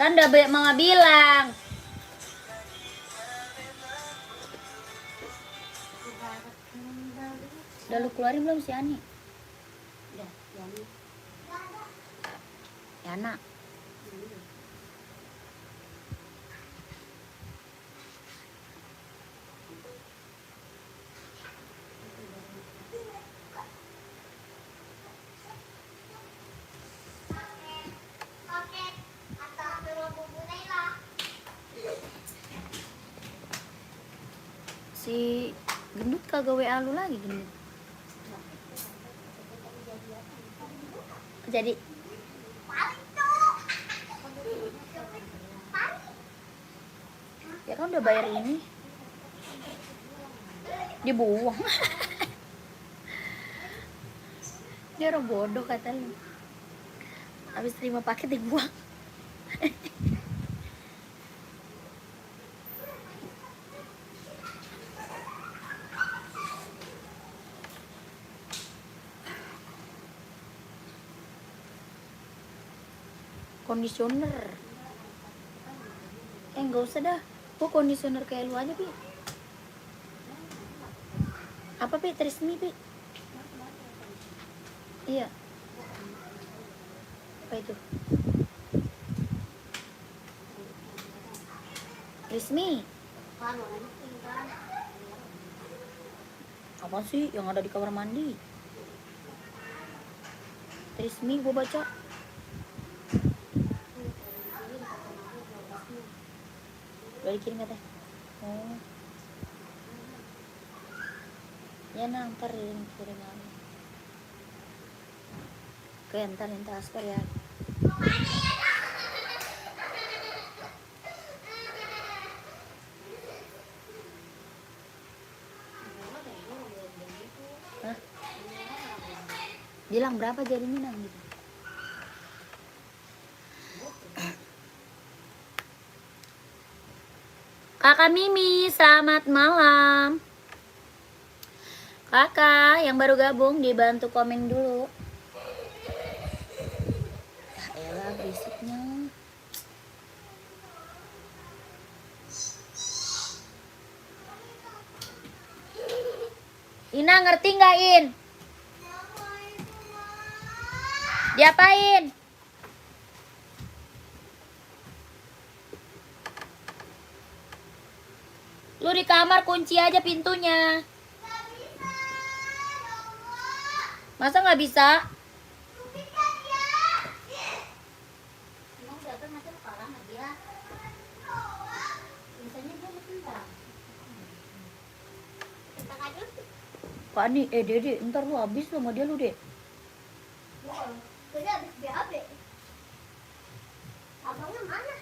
Kan udah mama bilang. Udah lu keluarin belum si Ani? Udah, Yani. Yana. Si gendut kagak WA lu lagi gendut. Jadi ya kan udah bayar ini dibuang. Dia orang bodoh kata lu. Habis terima paket dibuang. Kondisioner. Enggak usah dah. Gua kondisioner kayak lu aja, Pi. Apa, Pi? Trismi, Pi? Iya. Apa itu? Trismi. Apa sih yang ada di kamar mandi? Trismi gua baca. Udah dikirim ya, Teh? Oh. Ya, ntar kirim lagi. Oke, ntar askar ya. Hah? Bilang berapa jadi Minang gitu. Kakak Mimi, selamat malam. Kakak yang baru gabung dibantu komen dulu. Ya elah berisiknya. Ina ngerti nggak, In? Diapain? Lu di kamar kunci aja pintunya. Masa nggak bisa? Pak Ani, Dede, ntar lu habis sama dia lu, Dek. Tadi habis BAB. Abangnya mana?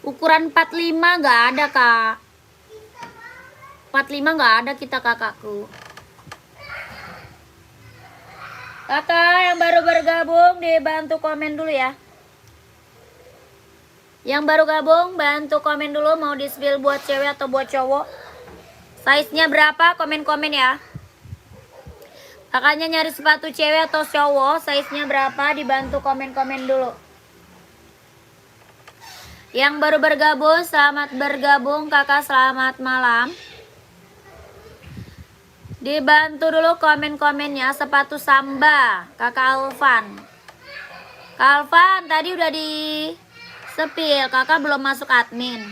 Ukuran 45 nggak ada, Kak. 45 nggak ada kita, kakakku. Kakak yang baru bergabung dibantu komen dulu ya. Yang baru gabung bantu komen dulu mau di-spill buat cewek atau buat cowok. Size-nya berapa? Komen-komen ya. Kakaknya nyari sepatu cewek atau cowok, size-nya berapa? Dibantu komen-komen dulu. Yang baru bergabung, selamat bergabung kakak, selamat malam. Dibantu dulu komen-komennya. Sepatu Samba, kakak Alvan. Kak Alvan tadi udah di sepil, kakak belum masuk admin.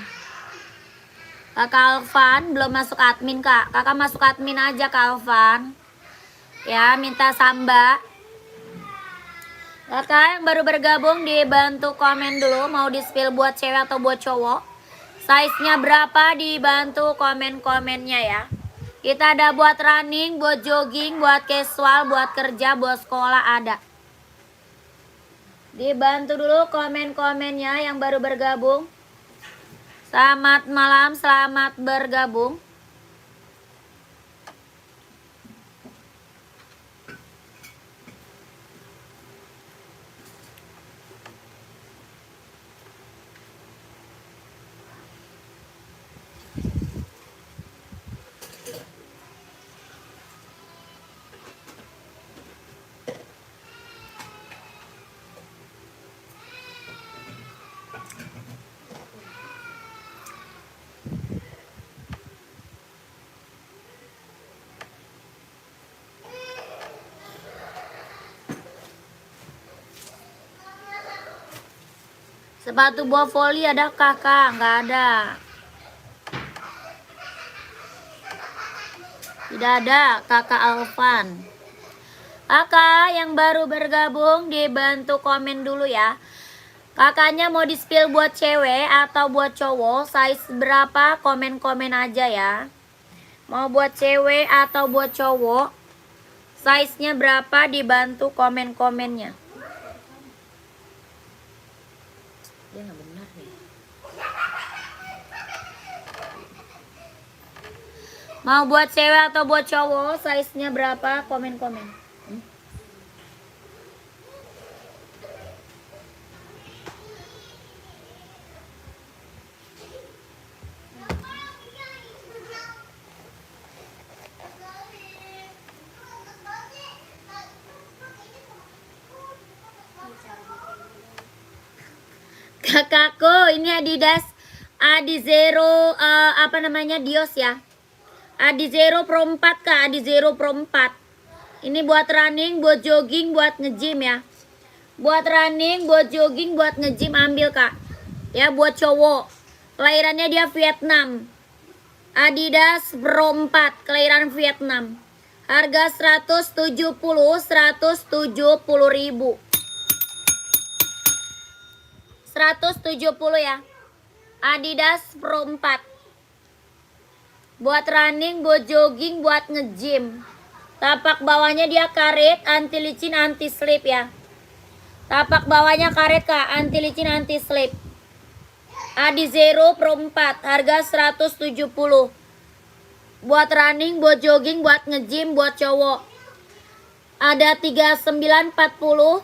Kakak Alvan belum masuk admin, Kak. Kakak masuk admin aja, Kak Alvan. Ya, minta Samba. Kakak yang baru bergabung dibantu komen dulu mau di-spill buat cewek atau buat cowok. Size-nya berapa dibantu komen-komennya ya. Kita ada buat running, buat jogging, buat casual, buat kerja, buat sekolah ada. Dibantu dulu komen-komennya yang baru bergabung. Selamat malam, selamat bergabung. Sepatu buah voli ada kakak? Nggak ada. Tidak ada kakak Alvan. Kakak yang baru bergabung dibantu komen dulu ya. Kakaknya mau di-spill buat cewek atau buat cowok, size berapa, komen-komen aja ya. Mau buat cewek atau buat cowok, size-nya berapa, dibantu komen-komennya. Dia nggak benar nih. Mau buat cewek atau buat cowok, size-nya berapa, komen-komen. Kakakku, ini Adidas Adizero apa namanya, Dios ya. Adizero Pro 4 Kak, Adizero Pro 4. Ini buat running, buat jogging, buat nge-gym ya. Buat running, buat jogging, buat nge-gym ambil Kak. Ya, buat cowok. Kelahirannya dia Vietnam. Adidas Pro 4, kelahiran Vietnam. Harga 170 ribu. 170 ya. Adidas Pro 4. Buat running, buat jogging, buat nge-gym. Tapak bawahnya dia karet, anti licin, anti slip ya. Tapak bawahnya karet Kak, anti licin, anti slip. Adizero Pro 4, harga 170. Buat running, buat jogging, buat nge-gym, buat cowok. Ada 39, 40,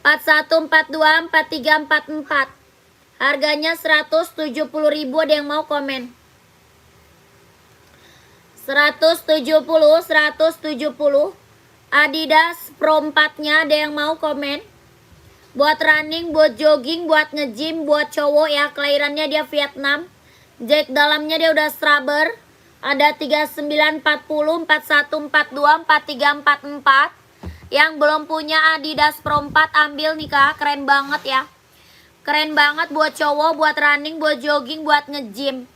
41, 42, 43, 44. Harganya 170 ribu, ada yang mau komen. 170. Adidas Pro 4-nya ada yang mau komen. Buat running, buat jogging, buat nge-gym, buat cowok ya. Kelahirannya dia Vietnam. Jack dalamnya dia udah scrubber. Ada 39, 40, 41, 42, 43, 44. Yang belum punya Adidas Pro 4 ambil nih Kak, keren banget ya. Keren banget buat cowok, buat running, buat jogging, buat nge-gym.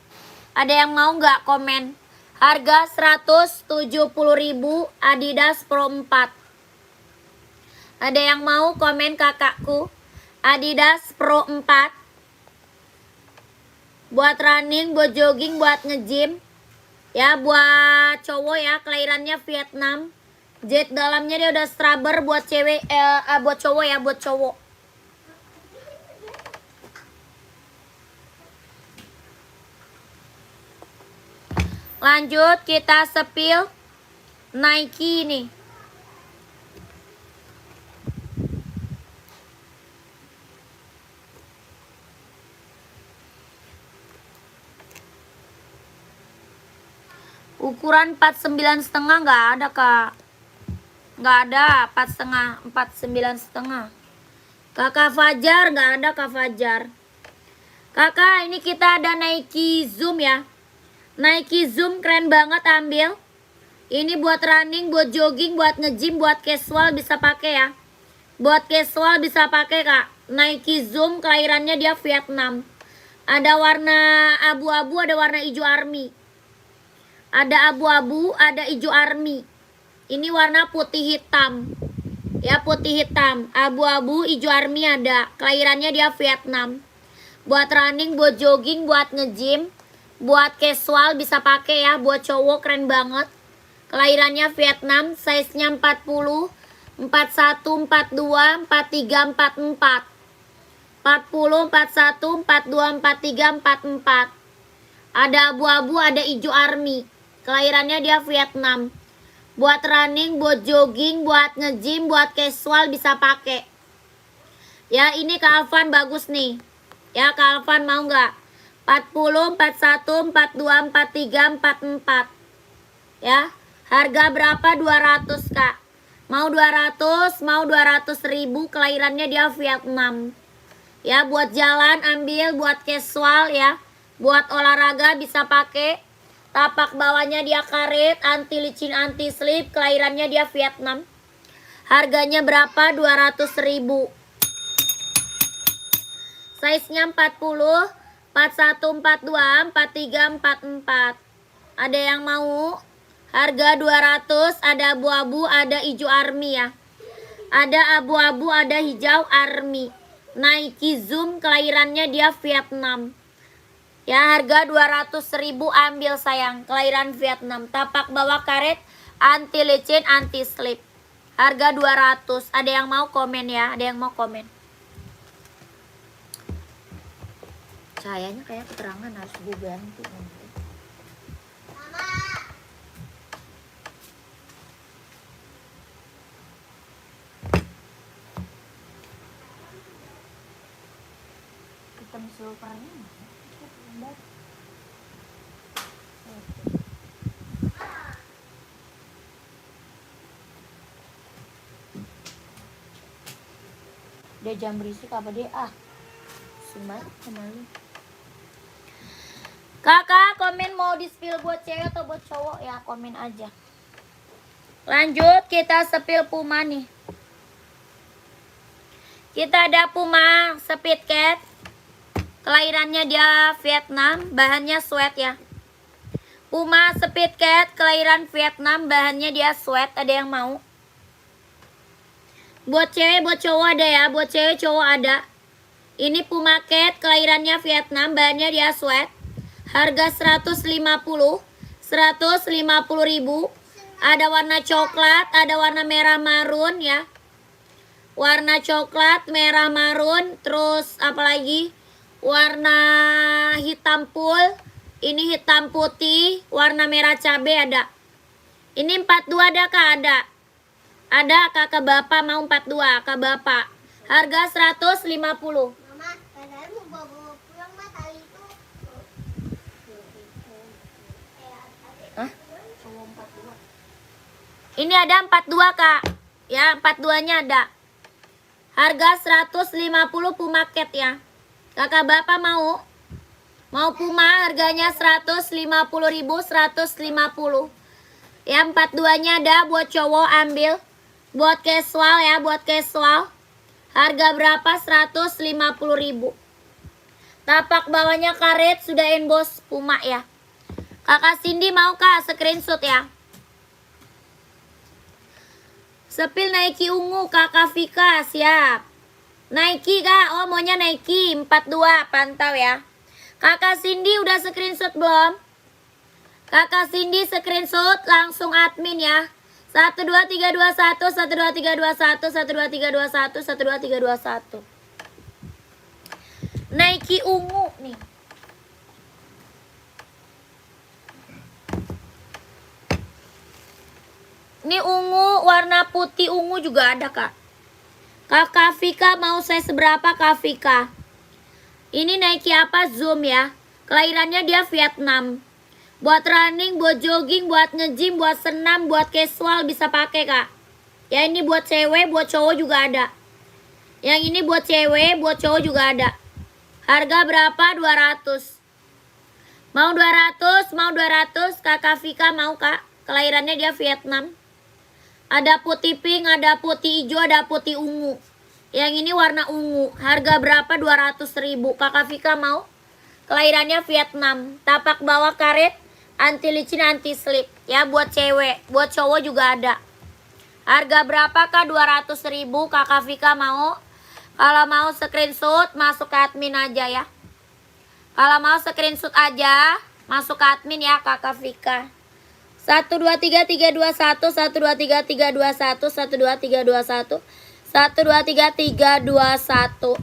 Ada yang mau nggak komen? Harga 170 ribu, Adidas Pro 4. Ada yang mau komen kakakku? Adidas Pro 4. Buat running, buat jogging, buat nge-gym. Ya, buat cowok ya, kelahirannya Vietnam. Jet dalamnya dia udah scrubber, buat cewek, buat cowok ya, buat cowok. Lanjut kita spill Nike nih. Ukuran 49,5 nggak ada Kak. Nggak ada 4,5, 49,5. Kakak Fajar nggak ada Kak Fajar. Kakak ini kita ada Nike Zoom ya. Nike Zoom keren banget, ambil. Ini buat running, buat jogging, buat nge-gym, buat casual bisa pakai ya. Buat casual bisa pakai Kak. Nike Zoom kelahirannya dia Vietnam. Ada warna abu-abu, ada warna hijau army. Ada abu-abu, ada hijau army. Ini warna putih hitam. Ya, putih hitam. Abu-abu, hijau army ada. Kelahirannya dia Vietnam. Buat running, buat jogging, buat nge-gym, buat casual bisa pakai ya. Buat cowok keren banget. Kelahirannya Vietnam, size-nya 40, 41, 42, 43, 44. 40, 41, 42, 43, 44. Ada abu-abu, ada hijau army. Kelahirannya dia Vietnam. Buat running, buat jogging, buat nge-gym, buat casual bisa pakai. Ya, ini Kak Alvan bagus nih. Ya, Kak Alvan mau nggak? 40, 41, 42, 43, 44. Ya, harga berapa? 200 Kak. Mau 200, mau 200 ribu. Kelahirannya dia Vietnam. Ya, buat jalan ambil, buat casual ya. Buat olahraga bisa pakai. Tapak bawahnya dia karet, anti licin, anti slip. Kelahirannya dia Vietnam. Harganya berapa? 200 ribu. Size-nya 40, 41, 42, 43, 44. Ada yang mau? Harga 200, ada abu-abu, ada hijau army ya. Ada abu-abu, ada hijau army. Nike Zoom, kelahirannya dia Vietnam. Ya, harga 200.000, ambil sayang. Kelahiran Vietnam. Tapak bawah karet, anti licin, anti slip. Harga 200. Ada yang mau komen ya? Ada yang mau komen? Cahayanya kayak keterangan harus gue ganti nanti. Hitam silvernya mana? Dia jam berisik apa dia? Sumat kembali. Kakak komen mau di spill buat cewek atau buat cowok ya, komen aja. Lanjut kita spill Puma nih. Kita ada Puma Speed Cat. Kelahirannya dia Vietnam, bahannya sweat ya. Puma Speed Cat kelahiran Vietnam, bahannya dia sweat. Ada yang mau? Buat cewek, buat cowok ada ya. Buat cewek, cowok ada. Ini Puma Cat kelahirannya Vietnam, bahannya dia sweat. Harga 150.000. Ada warna coklat, ada warna merah marun ya. Warna coklat, merah marun, terus apalagi warna hitam pool, ini hitam putih, warna merah cabai ada. Ini 42 ada kak? Ada kakak bapak mau 42, kak bapak. Harga 150. Mama, padahal mau bawa pulang mah tali itu. Hah? Ini ada 42 kak. Ya 42-nya ada. Harga 150 Puma Cat ya. Kakak bapak mau? Mau Puma harganya 150.000, 150. Ya 42-nya ada, buat cowok ambil. Buat casual ya, buat casual. Harga berapa? 150.000. Tapak bawahnya karet, sudah emboss Puma ya. Kakak Cindy mau kak screenshot ya. Sepil Nike ungu kakak Vika siap. Nike kak, oh maunya Nike 42, pantau ya. Kakak Cindy udah screenshot belum? Kakak Cindy screenshot langsung admin ya. 12321 12321 12321 12321. Nike ungu nih. Ini ungu, warna putih ungu juga ada kak. Kakak Vika mau saya seberapa kak Vika? Ini Nike apa? Zoom ya. Kelahirannya dia Vietnam. Buat running, buat jogging, buat nge-gym, buat senam, buat casual bisa pakai kak. Ya ini buat cewek, buat cowok juga ada. Yang ini buat cewek, buat cowok juga ada. Harga berapa? 200. Mau 200, mau 200. Kakak Vika mau kak. Kelahirannya dia Vietnam. Ada putih pink, ada putih hijau, ada putih ungu. Yang ini warna ungu. Harga berapa? 200.000. Kakak Vika mau? Kelahirannya Vietnam. Tapak bawah karet, anti licin, anti slip. Ya buat cewek, buat cowok juga ada. Harga berapa kak? 200.000. Kakak Vika mau? Kalau mau screenshot masuk ke admin aja ya. Kalau mau screenshot aja masuk ke admin ya kakak Vika. 12331 12331 12331 12331.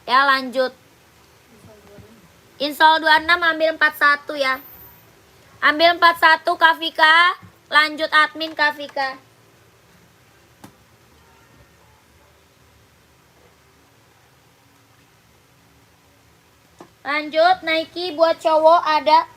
Ya lanjut. Insol 26 ambil 41 ya. Ambil 41 Kak Vika. Lanjut admin Kak Vika. Lanjut Nike buat cowok ada.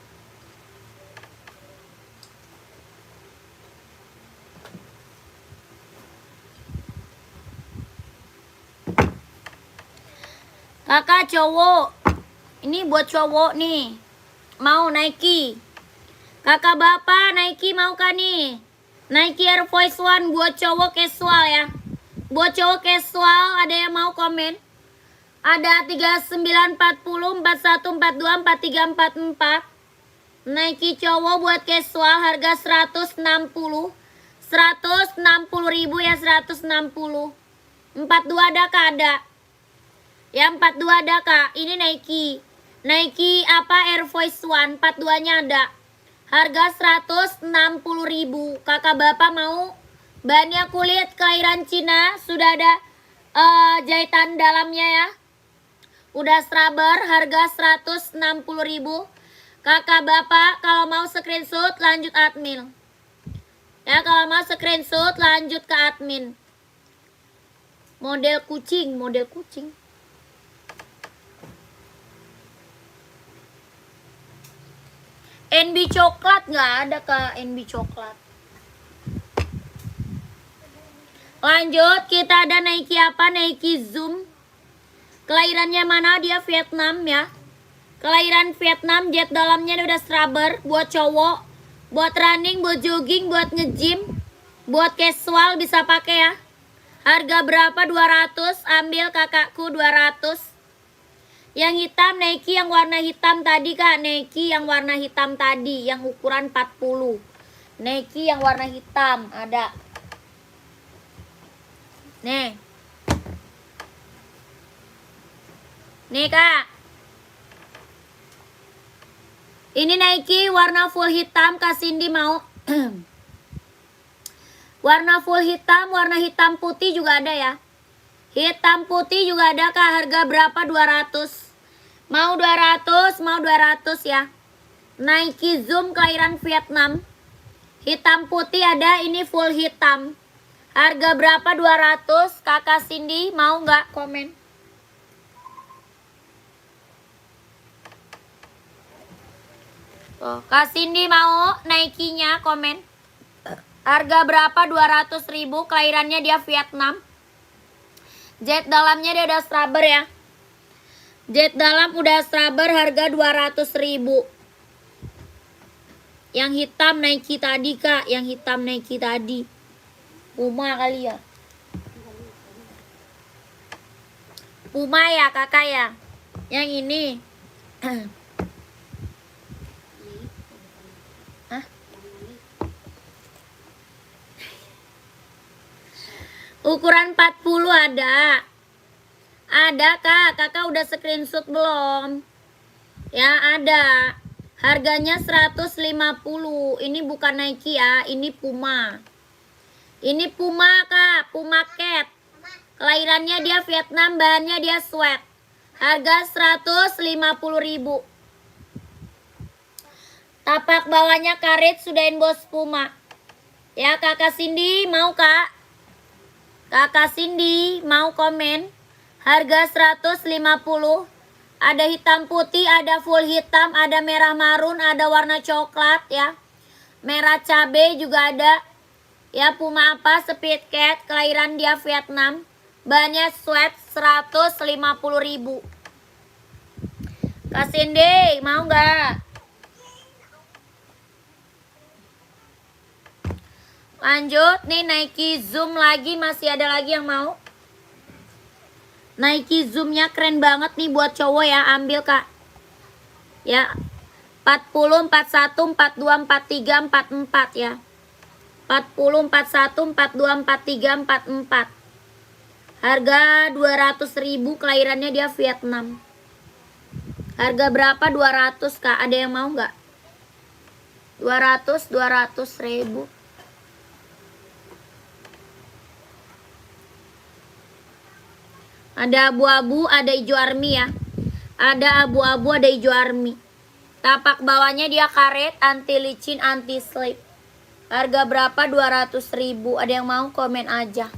Kakak cowok. Ini buat cowok nih. Mau Nike. Kakak bapak Nike mau kan nih? Nike Air Force One buat cowok casual ya. Buat cowok casual ada yang mau komen? Ada 39, 40, 41, 42, 43, 44. Nike cowok buat casual harga 160. 160.000 ya, 160. 42 ada Kak? Ada. Ya 42 ada Kak. Ini Nike. Nike apa Air Force One 42-nya ada. Harga 160.000. Kakak bapak mau? Bahannya kulit kelahiran Cina, sudah ada jahitan dalamnya ya. Udah scrubber, harga 160.000. Kakak bapak kalau mau screenshot lanjut admin. Ya kalau mau screenshot lanjut ke admin. Model kucing, model kucing. NB coklat nggak ada Kak, NB coklat. Lanjut, kita ada Nike apa? Nike Zoom. Kelahirannya mana? Dia Vietnam ya. Kelahiran Vietnam, jet dalamnya udah scrubber. Buat cowok, buat running, buat jogging, buat nge-gym, buat casual bisa pakai ya. Harga berapa? 200. Ambil kakakku 200. Yang hitam Nike yang warna hitam tadi Kak. Nike yang warna hitam tadi, yang ukuran 40. Nike yang warna hitam ada. Nih. Nih Kak. Ini Nike warna full hitam, Kak Cindy mau. Warna full hitam, warna hitam putih juga ada ya. Hitam putih juga ada Kak. Harga berapa? 200. Mau 200, mau 200 ya. Nike Zoom kelahiran Vietnam. Hitam putih ada, ini full hitam. Harga berapa? 200. Kakak Cindy mau nggak? Komen. Kak Cindy mau Nike-nya, komen. Harga berapa? 200.000. Kelahirannya dia Vietnam. Jet dalamnya dia udah scrubber ya. Jet dalam udah scrubber, harga 200.000. Yang hitam Nike tadi Kak, yang hitam Nike tadi. Puma kali ya. Puma ya kakak ya. Yang ini. Hah? Ukuran 40 ada. Ada Kak. Kakak udah screenshot belum? Ya ada. Harganya 150. Ini bukan Nike ya, ini Puma. Ini Puma Kak, Puma Cat. Kelahirannya dia Vietnam, bahannya dia sweat. Harga 150.000. Tapak bawahnya karet, sudah inbox Puma. Ya Kakak Cindy mau Kak? Kakak Cindy mau komen? Harga 150. Ada hitam putih, ada full hitam, ada merah marun, ada warna coklat ya. Merah cabai juga ada. Ya Puma apa? Speed Cat, kelahiran dia Vietnam. Bahannya sweat 150.000. Kak Cindy mau nggak? Lanjut nih Nike Zoom lagi, masih ada lagi yang mau? Nike Zoomnya keren banget nih buat cowok ya, ambil Kak. Ya 40, 41, 42, 43, 44 ya. 40, 41, 42, 43, 44. Harga 200.000, kelahirannya dia Vietnam. Harga berapa? 200 Kak. Ada yang mau nggak? 200.000. Ada abu-abu, ada hijau army ya. Ada abu-abu, ada hijau army. Tapak bawahnya dia karet, anti licin, anti slip. Harga berapa? 200.000. Ada yang mau? Komen aja.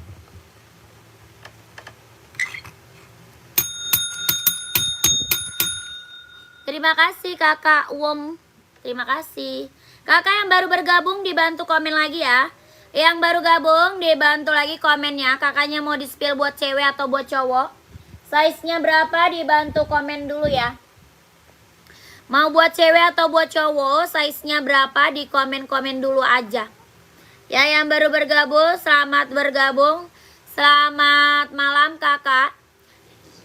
Terima kasih Kakak Wom. Terima kasih. Kakak yang baru bergabung dibantu komen lagi ya. Yang baru gabung dibantu lagi komennya. Kakaknya mau di-spill buat cewek atau buat cowok? Size-nya berapa? Dibantu komen dulu ya. Mau buat cewek atau buat cowok, size-nya berapa? Di komen-komen dulu aja. Ya yang baru bergabung, selamat bergabung. Selamat malam Kakak.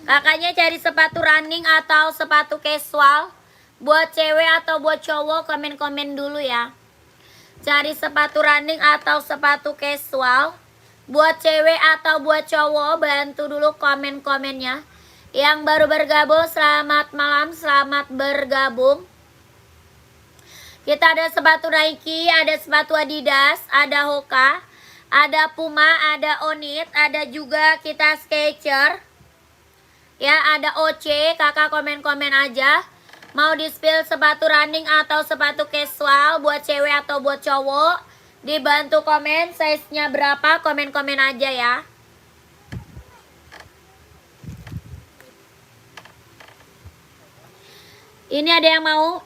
Kakaknya cari sepatu running atau sepatu casual. Buat cewek atau buat cowok komen-komen dulu ya. Cari sepatu running atau sepatu casual. Buat cewek atau buat cowok bantu dulu komen-komennya. Yang baru bergabung selamat malam, selamat bergabung. Kita ada sepatu Nike, ada sepatu Adidas, ada Hoka, ada Puma, ada Onit, ada juga kita Skechers. Ya, ada OC, kakak komen-komen aja. Mau di-spill sepatu running atau sepatu casual buat cewek atau buat cowok. Dibantu komen size-nya berapa, komen-komen aja ya. Ini ada yang mau?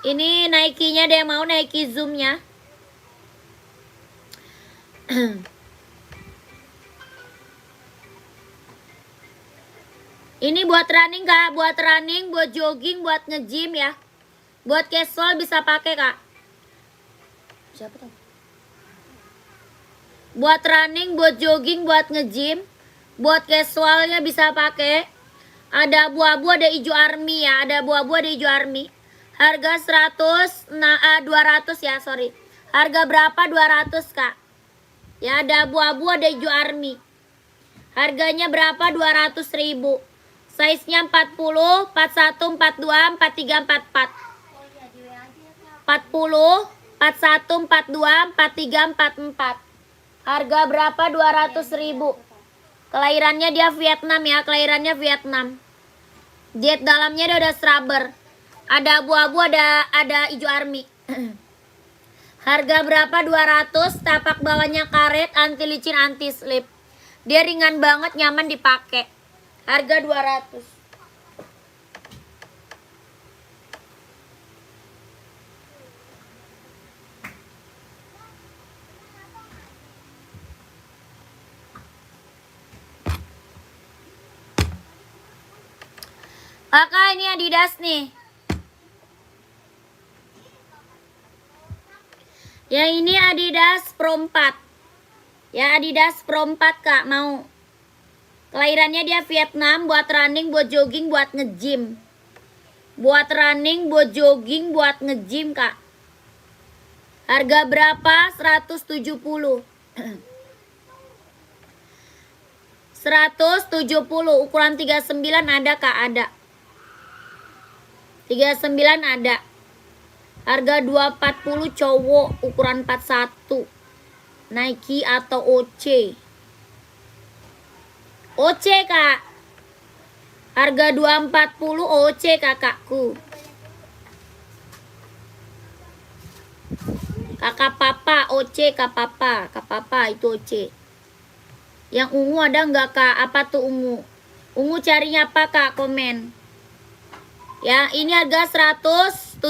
Ini Nike-nya ada yang mau, Nike Zoom-nya. Ini buat running kak, buat running, buat jogging, buat nge-gym ya. Buat casual bisa pakai kak. Siapa tuh? Buat running, buat jogging, buat nge-gym, buat casualnya bisa pakai. Ada abu-abu, ada hijau army ya. Ada abu-abu, ada hijau army. Harga 200 ya, sorry. Harga berapa? 200 kak. Ya, ada abu-abu, ada hijau army. Harganya berapa? 200.000. Size-nya 40, 41, 42, 43, 44. 40, 41, 42, 43, 44. Harga berapa? 200.000. Kelahirannya dia Vietnam ya, kelahirannya Vietnam. Jet dalamnya dia udah scrubber. Ada abu-abu, ada hijau army. Harga berapa? 200. Tapak bawahnya karet, anti licin, anti slip. Dia ringan banget, nyaman dipakai. Harga 200. Kakak ini Adidas nih. Yang ini Adidas Pro 4. Ya Adidas Pro 4 kak mau. Kelahirannya dia Vietnam, buat running, buat jogging, buat nge-gym. Buat running, buat jogging, buat nge-gym kak. Harga berapa? 170. 170, ukuran 39 ada kak, ada. 39 ada. Harga 240 cowok, ukuran 41. Nike atau OC. OC kak. Harga 240 OC kakakku. Kakak papa OC, kak papa itu OC. Yang ungu ada nggak kak? Apa tuh ungu? Ungu carinya apa kak? Komen. Ya, ini harga 170.000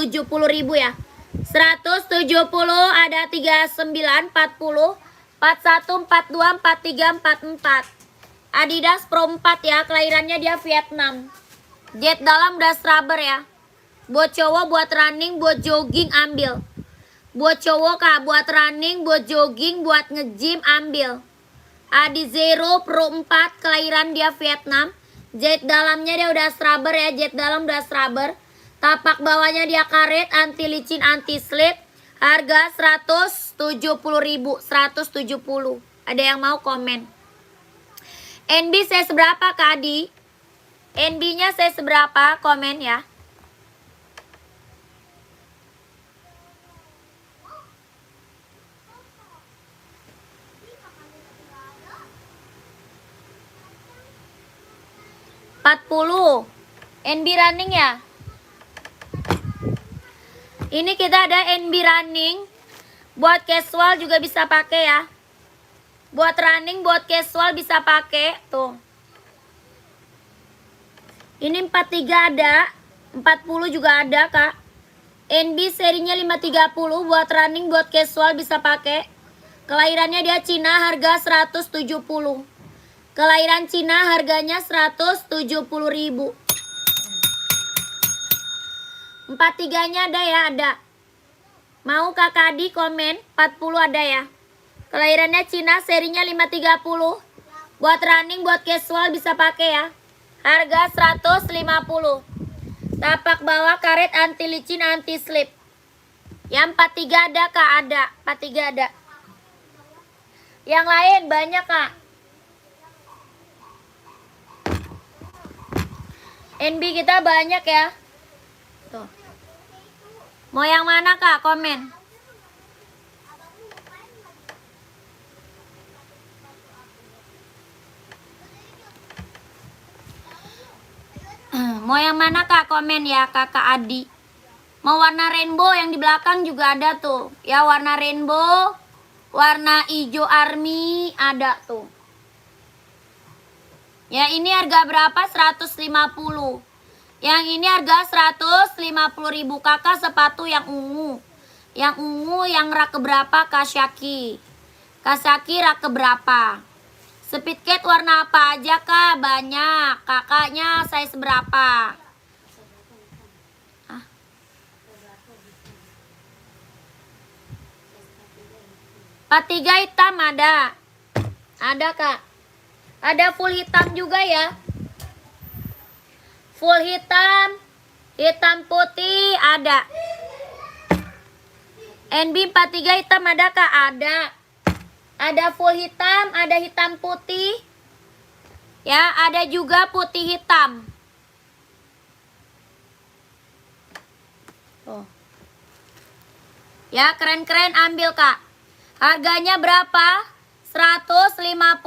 ya. 170 ada 39, 40, 41, 42, 43, 44. Adidas Pro 4 ya, kelahirannya dia Vietnam. Jet dalam udah scrubber ya. Buat cowok, buat running, buat jogging ambil. Buat cowok kak, buat running, buat jogging, buat nge-gym ambil. Adi Zero Pro 4, kelahiran dia Vietnam. Jet dalamnya dia udah scrubber ya, jet dalam udah scrubber. Tapak bawahnya dia karet, anti licin, anti slip. Harga 170.000, 170. Ada yang mau komen? NB saya seberapa kak Adi? NB-nya saya seberapa? Komen ya. NB running ya. Ini kita ada NB running. Buat casual juga bisa pakai ya. Buat running, buat casual bisa pakai. Tuh. Ini 43 ada. 40 juga ada kak. NB serinya 530. Buat running, buat casual bisa pakai. Kelahirannya dia Cina, harga 170. Kelahiran Cina harganya 170.000. 43-nya ada ya, ada. Mau kakak Adi komen? 40 ada ya. Kelahirannya Cina, serinya 530. Buat running, buat casual bisa pakai ya. Harga 150. Tapak bawah karet anti licin, anti slip. Yang 43 ada Kak? Ada. 43 ada. Yang lain banyak Kak. NB kita banyak ya. Tuh. Mau yang mana Kak? Komen. Mau yang mana Kak? Komen ya Kakak Adi. Mau warna rainbow yang di belakang juga ada tuh. Ya warna rainbow, warna hijau army ada tuh. Ya ini harga berapa? 150. Yang ini harga 150.000 Kakak sepatu yang ungu. Yang ungu yang rak keberapa Kasyaki? Kasyaki rak keberapa? Speedcat warna apa aja Kak? Banyak. Kakaknya size berapa? Ah. Patiga hitam ada. Ada Kak. Ada full hitam juga ya. Full hitam. Hitam putih ada. NB 43 hitam ada Kak? Ada. Ada full hitam, ada hitam putih. Ya, ada juga putih hitam. Oh. Ya, keren-keren ambil Kak. Harganya berapa? 150.000,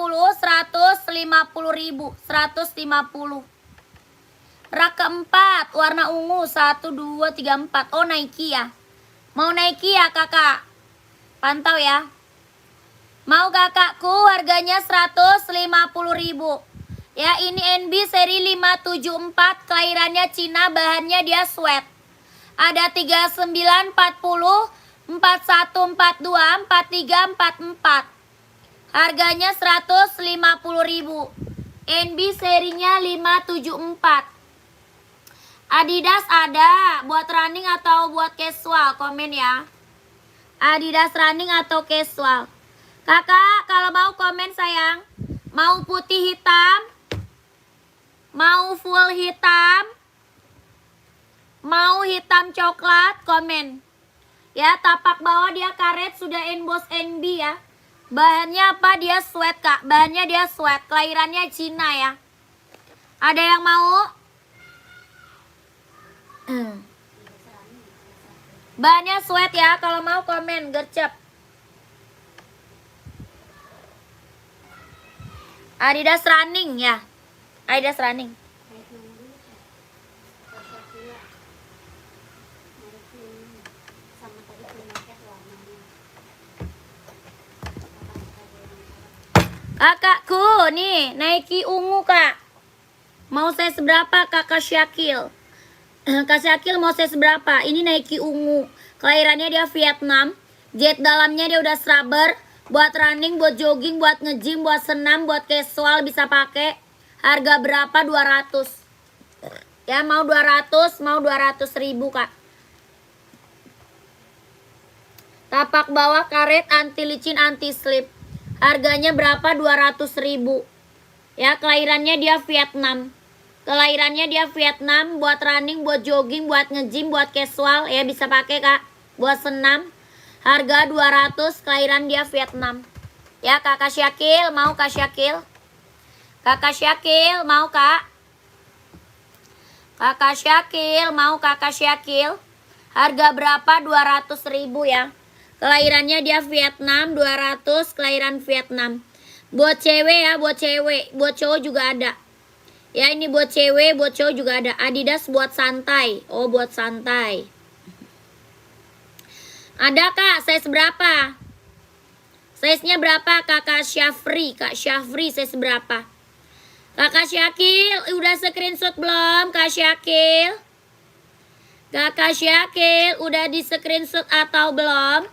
150. Rak keempat, warna ungu, 1, 2, 3, 4. Oh, Nike ya. Mau Nike ya Kakak? Pantau ya. Mau kakakku harganya 150.000. Ya ini NB seri 574. Kelahirannya Cina, bahannya dia sweat. Ada 39, 40, 41, 42, 43, 44. Harganya 150.000. NB serinya 574. Adidas ada. Buat running atau buat casual? Komen ya. Adidas running atau casual? Kakak, kalau mau komen sayang. Mau putih hitam? Mau full hitam? Mau hitam coklat? Komen. Ya, tapak bawah dia karet, sudah emboss NB ya. Bahannya apa? Dia sweat Kak. Bahannya dia sweat. Kelahirannya Cina ya. Ada yang mau? Bahannya sweat ya. Kalau mau komen, gercep. Adidas running ya. Adidas running. Kakakku nih Nike ungu Kak. Mau saya seberapa Kakak Syakil? Kak Syakil mau saya seberapa? Ini Nike ungu. Kelahirannya dia Vietnam. Jet dalamnya dia udah rubber. Buat running, buat jogging, buat nge-gym, buat senam, buat casual bisa pakai. Harga berapa? 200. Ya mau 200, mau 200.000 Kak. Tapak bawah karet anti licin, anti slip. Harganya berapa? 200.000. Ya kelahirannya dia Vietnam. Kelahirannya dia Vietnam. Buat running, buat jogging, buat nge-gym, buat casual. Ya bisa pakai Kak. Buat senam. Harga 200, kelahiran dia Vietnam. Ya Kakak Syakil, mau Kak Syakil? Kakak Syakil, mau Kak? Kakak Syakil, mau Kakak Syakil? Harga berapa? 200.000 ya. Kelahirannya dia Vietnam, 200, kelahiran Vietnam. Buat cewek ya, buat cewek. Buat cowok juga ada. Ya ini buat cewek, buat cowok juga ada. Adidas buat santai. Oh buat santai. Ada Kak, size berapa? Size-nya berapa Kakak Syafri? Kak Syafri size berapa? Kakak Syakil, udah screenshot belum Kak Syakil? Kakak Syakil, udah di screenshot atau belum?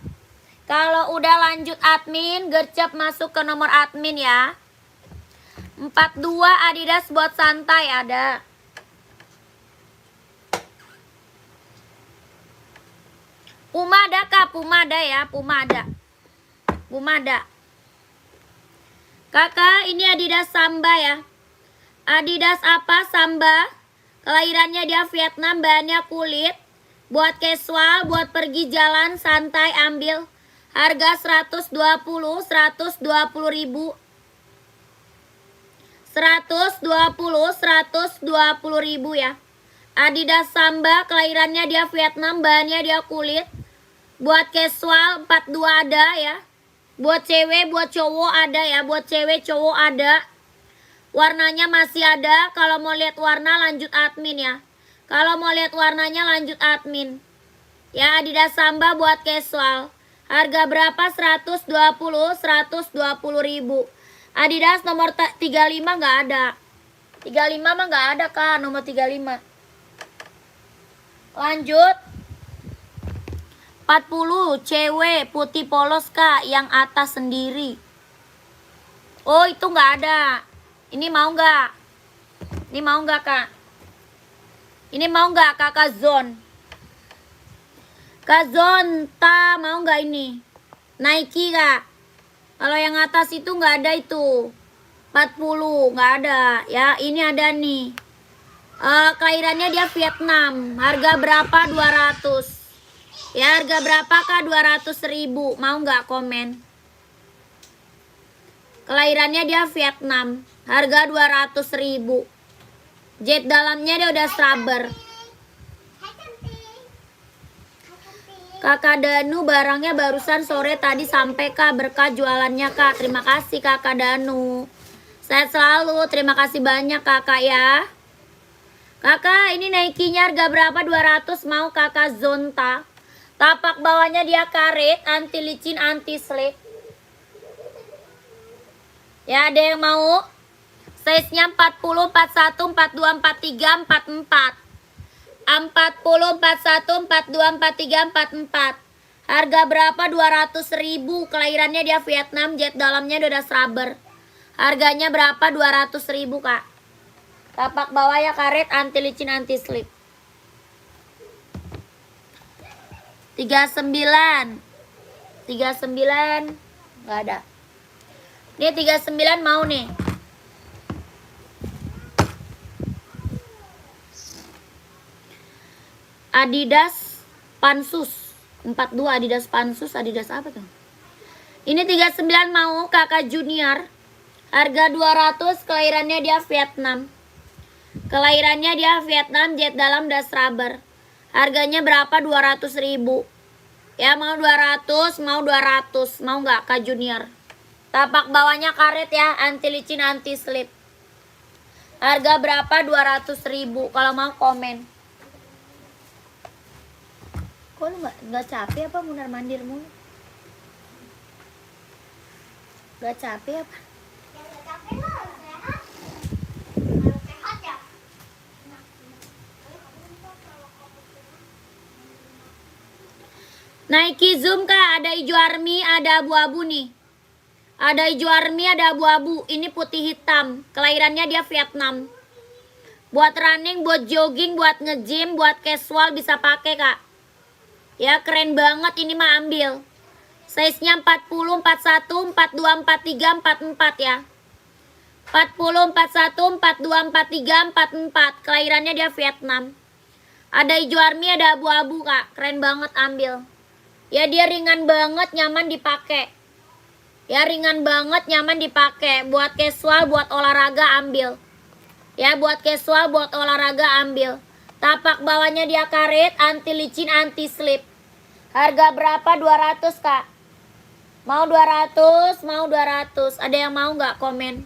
Kalau udah lanjut admin, gercep masuk ke nomor admin ya. 42 Adidas buat santai ada. Puma ada Kak, Puma ada ya, Puma ada. Puma ada. Kakak, ini Adidas Samba ya. Adidas apa Samba? Kelahirannya dia Vietnam, bahannya kulit. Buat casual, buat pergi jalan santai ambil. Harga 120 ribu. 120 ribu ya. Adidas Samba, kelahirannya dia Vietnam, bahannya dia kulit. Buat casual 42 ada ya. Buat cewek, buat cowok ada ya. Buat cewek, cowok ada. Warnanya masih ada. Kalau mau lihat warna lanjut admin ya. Kalau mau lihat warnanya lanjut admin. Ya, Adidas Samba buat casual. Harga berapa? 120 ribu. Adidas nomor 35 nggak ada. 35 mah nggak ada kak, nomor 35. Lanjut. 40 cewek putih polos kak, yang atas sendiri. Oh itu nggak ada. Ini mau nggak? Ini mau nggak kak? Ini mau nggak kakak Zon? Kak Zon, mau nggak ini? Nike kak. Kalau yang atas itu nggak ada itu. 40 nggak ada. Ya ini ada nih. Kelahirannya dia Vietnam. Harga berapa? 200. Ya harga berapa kak? 200 ribu. Mau nggak komen? Kelahirannya dia Vietnam. Harga 200 ribu. Jet dalamnya dia udah scrubber. Kakak Danu barangnya barusan sore tadi sampai kak, berkah jualannya kak. Terima kasih kakak Danu. Sehat selalu. Terima kasih banyak kakak ya. Kakak ini Nike-nya harga berapa? 200. Mau kakak Zonta. Tapak bawahnya dia karet, anti licin, anti slip. Ya ada yang mau? Size-nya 40, 41, 42, 43, 44. 40, 41, 42, 43, 44. Harga berapa? 200 ribu. Kelahirannya dia Vietnam, jet dalamnya udah scrubber. Harganya berapa? 200 ribu kak. Tapak bawahnya karet, anti licin, anti slip. 39. 39 nggak ada. Ini 39 mau nih. Adidas Pansus 42, Adidas Pansus, Adidas apa tuh? Ini 39 mau kakak junior. Harga 200, kelahirannya dia Vietnam. Kelahirannya dia Vietnam, jet dalam das rubber. Harganya berapa? 200 ribu. Ya mau 200, mau 200. Mau nggak kak junior? Tapak bawahnya karet ya, anti licin, anti slip. Harga berapa? 200 ribu. Kalau mau komen. Kok lu nggak capek apa mundar mandir mulu? Gak capek apa? Nike Zoom kak, ada hijau army, ada abu-abu nih. Ada hijau army, ada abu-abu. Ini putih hitam. Kelahirannya dia Vietnam. Buat running, buat jogging, buat nge-gym, buat casual bisa pakai kak. Ya keren banget, ini mah ambil. Size-nya 40, 41, 42, 43, 44 ya. 40, 41, 42, 43, 44. Kelahirannya dia Vietnam. Ada hijau army, ada abu-abu kak. Keren banget, ambil. Ya dia ringan banget, nyaman dipakai. Ya ringan banget, nyaman dipakai. Buat casual, buat olahraga ambil. Ya buat casual, buat olahraga ambil. Tapak bawahnya dia karet, anti licin, anti slip. Harga berapa? 200 kak. Mau 200, mau 200. Ada yang mau nggak komen?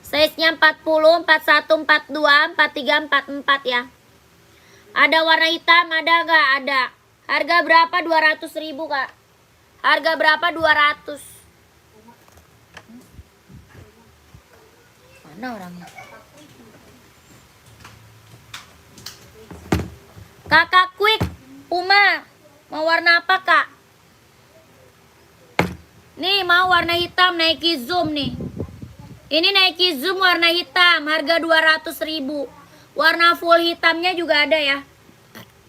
Size-nya 40, 41, 42, 43, 44 ya. Ada warna hitam, ada nggak? Ada. Harga berapa? 200 ribu kak. Harga berapa? 200. Mana orangnya? Kakak Quick Puma. Mau warna apa kak? Nih mau warna hitam, Nike Zoom nih. Ini Nike Zoom warna hitam, harga 200 ribu. Warna full hitamnya juga ada ya.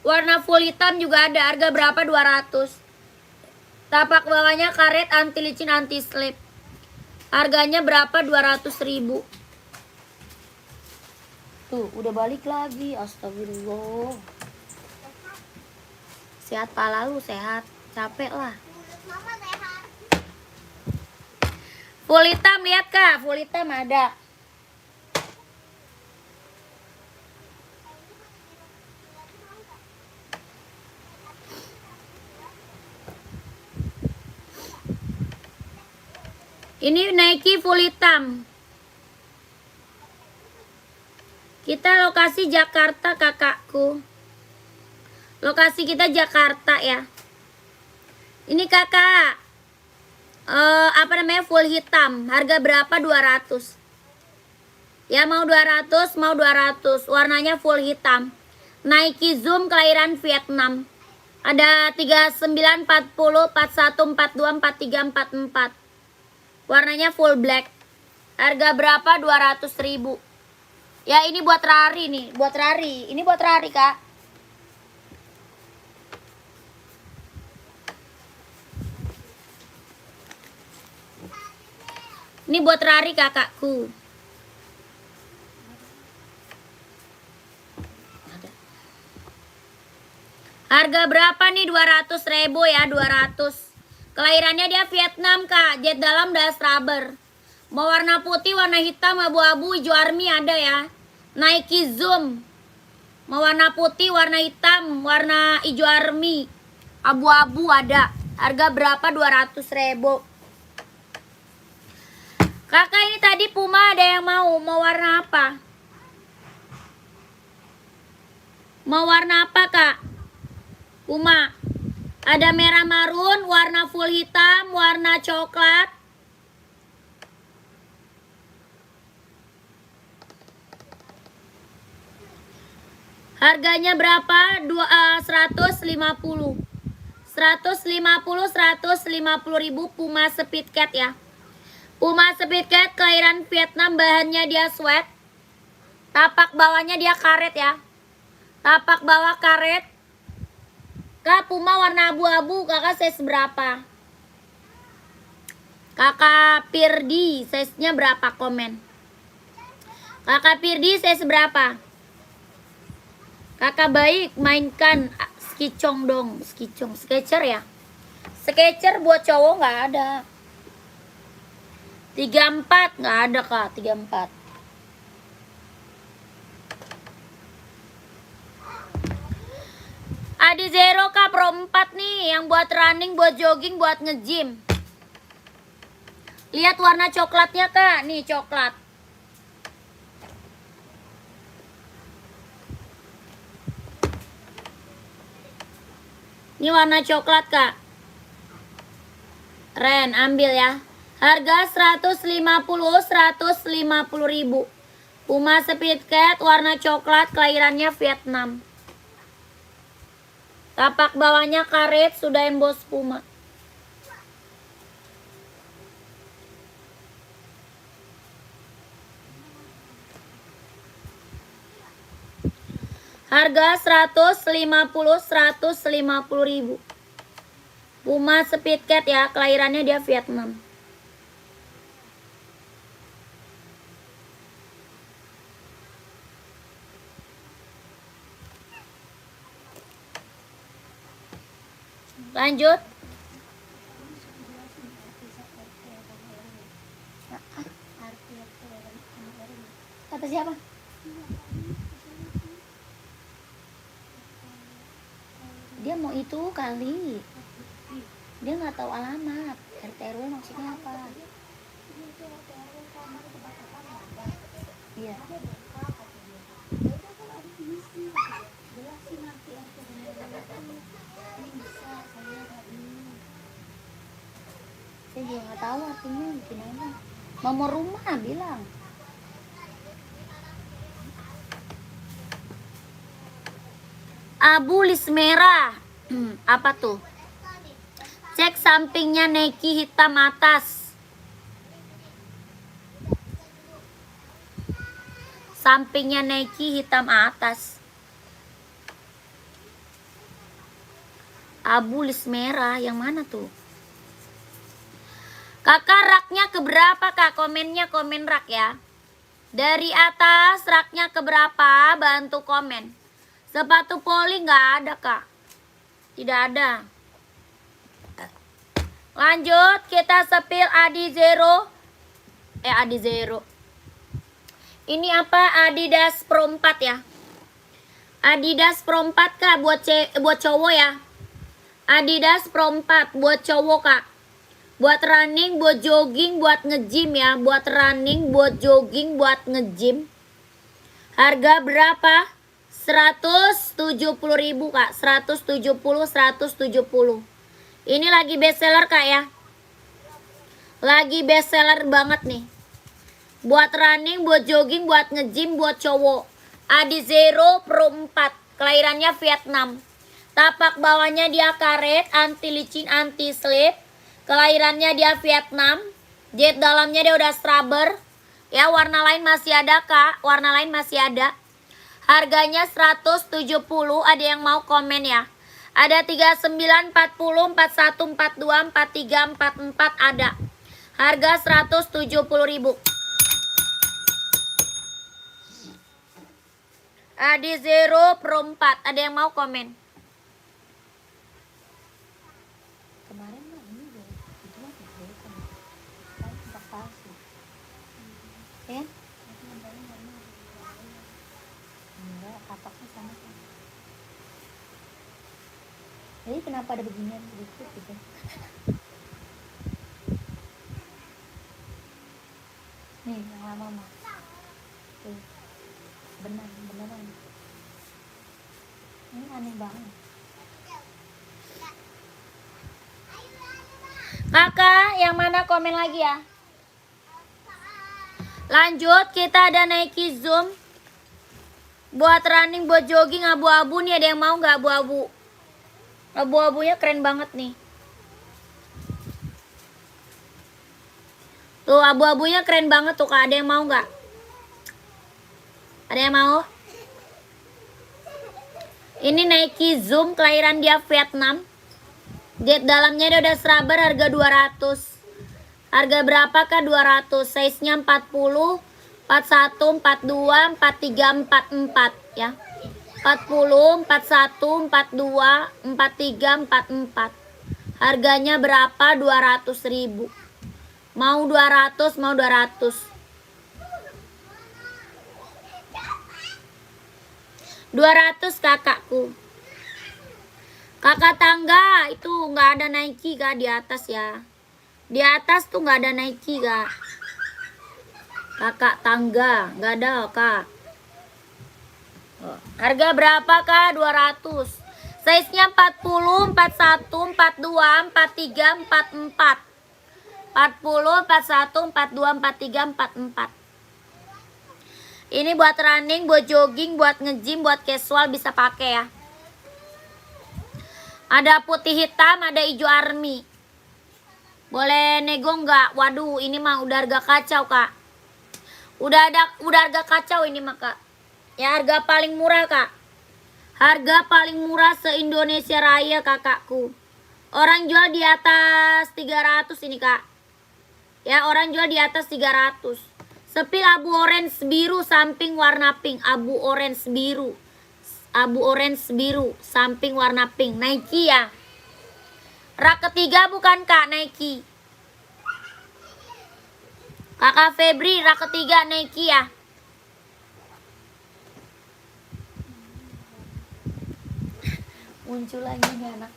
Warna full hitam juga ada, harga berapa? 200. Tapak bawahnya karet, anti licin, anti slip. Harganya berapa? 200.000. Tuh, udah balik lagi. Astagfirullah. Sehat pala lu, sehat. Capek lah. Mulut mama sehat. Full hitam, lihat Kak. Full hitam ada. Ini Nike full hitam. Kita lokasi Jakarta, kakakku. Lokasi kita Jakarta ya. Ini kakak. Apa namanya, full hitam. Harga berapa? 200. Ya mau 200, mau 200. Warnanya full hitam. Nike Zoom kelahiran Vietnam. Ada 39, 40, 41, 42, 43, 44. Warnanya full black. Harga berapa? 200.000. Ya ini buat Rari nih, buat Rari. Ini buat Rari, Kak. Ini buat Rari, kakakku. Harga berapa nih? 200.000 ya, 200. Kelahirannya dia Vietnam, Kak. Jet dalam das rubber. Mau warna putih, warna hitam, abu-abu, hijau army ada ya. Nike Zoom. Mau warna putih, warna hitam, warna hijau army, abu-abu ada. Harga berapa? 200.000. Kakak ini tadi Puma ada yang mau warna apa? Mau warna apa, Kak? Puma. Ada merah marun, warna full hitam, warna coklat. Harganya berapa? 150. 150.000 Puma Speed Cat ya. Puma Speed Cat kelahiran Vietnam, bahannya dia sweat. Tapak bawahnya dia karet ya. Tapak bawah karet. Kak, Puma warna abu-abu, kakak size berapa? Kakak Pirdi, size-nya berapa? Komen. Kakak Pirdi size berapa? Kakak baik, mainkan skicong dong. Skicong, Sketcher ya. Sketcher buat cowok nggak ada. 34 nggak ada, Kak. 34. Adi Zero, Kak, Pro 4 nih. Yang buat running, buat jogging, buat nge-gym. Lihat warna coklatnya, Kak. Nih coklat. Ini warna coklat, Kak. Ren, ambil ya. Harga 150.000. Puma Speed Cat warna coklat, kelahirannya Vietnam. Tapak bawahnya karet, sudah emboss Puma. Harga 150.000. Puma Speed Cat ya, kelahirannya dia Vietnam. Lanjut. Kata siapa? Dia mau itu kali. Dia nggak tahu alamat. RT RW maksudnya apa? Iya. Saya juga nggak tahu artinya gimana. Nomor rumah bilang. Abu lis merah. Apa tuh? Cek sampingnya Nike hitam atas. Sampingnya Nike hitam atas. Abu lis merah yang mana tuh? Kakak raknya keberapa kak? Komennya komen rak ya. Dari atas raknya keberapa? Bantu komen. Sepatu poli nggak ada kak. Tidak ada. Lanjut kita sepil Adi Zero. Adi Zero. Ini apa? Adidas Pro 4 ya. Adidas Pro 4 kak buat cowok ya. Adidas Pro 4 buat cowok kak. Buat running, buat jogging, buat nge-gym ya. Buat running, buat jogging, buat nge-gym. Harga berapa? 170.000 kak. 170. Ini lagi best seller kak ya. Lagi best seller banget nih. Buat running, buat jogging, buat nge-gym, buat cowok. Adi Zero Pro 4. Kelahirannya Vietnam. Tapak bawahnya dia karet, anti licin, anti slip. Kelahirannya dia Vietnam. Jet dalamnya dia udah scrubber. Ya, warna lain masih ada kak. Warna lain masih ada. Harganya 170. Ada yang mau komen ya. Ada 39, 40, 41, 42, 43, 44 ada. Harga 170.000. Adi Zero Pro 4. Ada yang mau komen? Kemarin mah ini deh. Itu mah kan tempat palsu. Ya? Enggak, kapaknya sama kan. Jadi kenapa ada beginian sedikit gitu? Nih yang lama mah. Tuh. Beneran. Ini aneh banget. Kakak, yang mana komen lagi ya? Lanjut, kita ada Nike Zoom. Buat running, buat jogging, abu-abu nih. Ada yang mau nggak abu-abu? Abu-abunya keren banget nih. Tuh, abu-abunya keren banget tuh kak. Ada yang mau nggak? Ada yang mau? Ini Nike Zoom, kelahiran dia Vietnam. Jet dalamnya dia udah scrubber, harga 200. Harga berapa kak? 200. Size-nya 40, 41, 42, 43, 44 ya. 40, 41, 42, 43, 44. Harganya berapa? 200.000. Mau 200, mau 200. 200 kakakku. Kakak tangga itu nggak ada Nike kak di atas ya. Di atas tuh nggak ada Nike kak. Kakak tangga nggak ada kak. Harga berapa kak? 200. Size-nya 40, 41, 42, 43, 44. 40, 41, 42, 43, 44. Ini buat running, buat jogging, buat nge-gym, buat casual bisa pakai ya. Ada putih hitam, ada hijau army. Boleh nego nggak? Waduh, ini mah udah harga kacau kak. Udah harga kacau ini mah kak. Ya harga paling murah kak. Harga paling murah se-Indonesia Raya kakakku. Orang jual di atas 300 ini kak. Ya orang jual di atas 300. Sepil abu orange biru samping warna pink. Abu orange biru. Abu orange biru samping warna pink. Nike ya. Rak ketiga bukan kak, Nike. Kakak Febri rak ketiga Nike ya. Muncul lagi nih anak.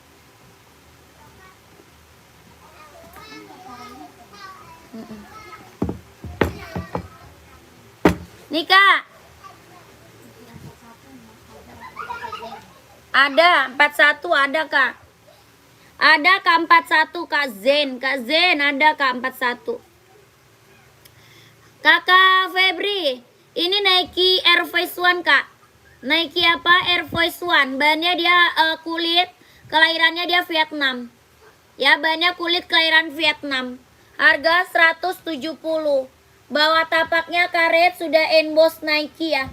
Nih kak. Ada 41 ada kak. Ada kak 41 kak Zen. Kak Zen ada kak 41. Kakak Febri, ini Nike Air Force One kak. Nike apa? Air Force One. Bahannya dia kulit, kelahirannya dia Vietnam. Ya, bahannya kulit kelahiran Vietnam. Harga 170. Bawah tapaknya karet sudah emboss Nike ya.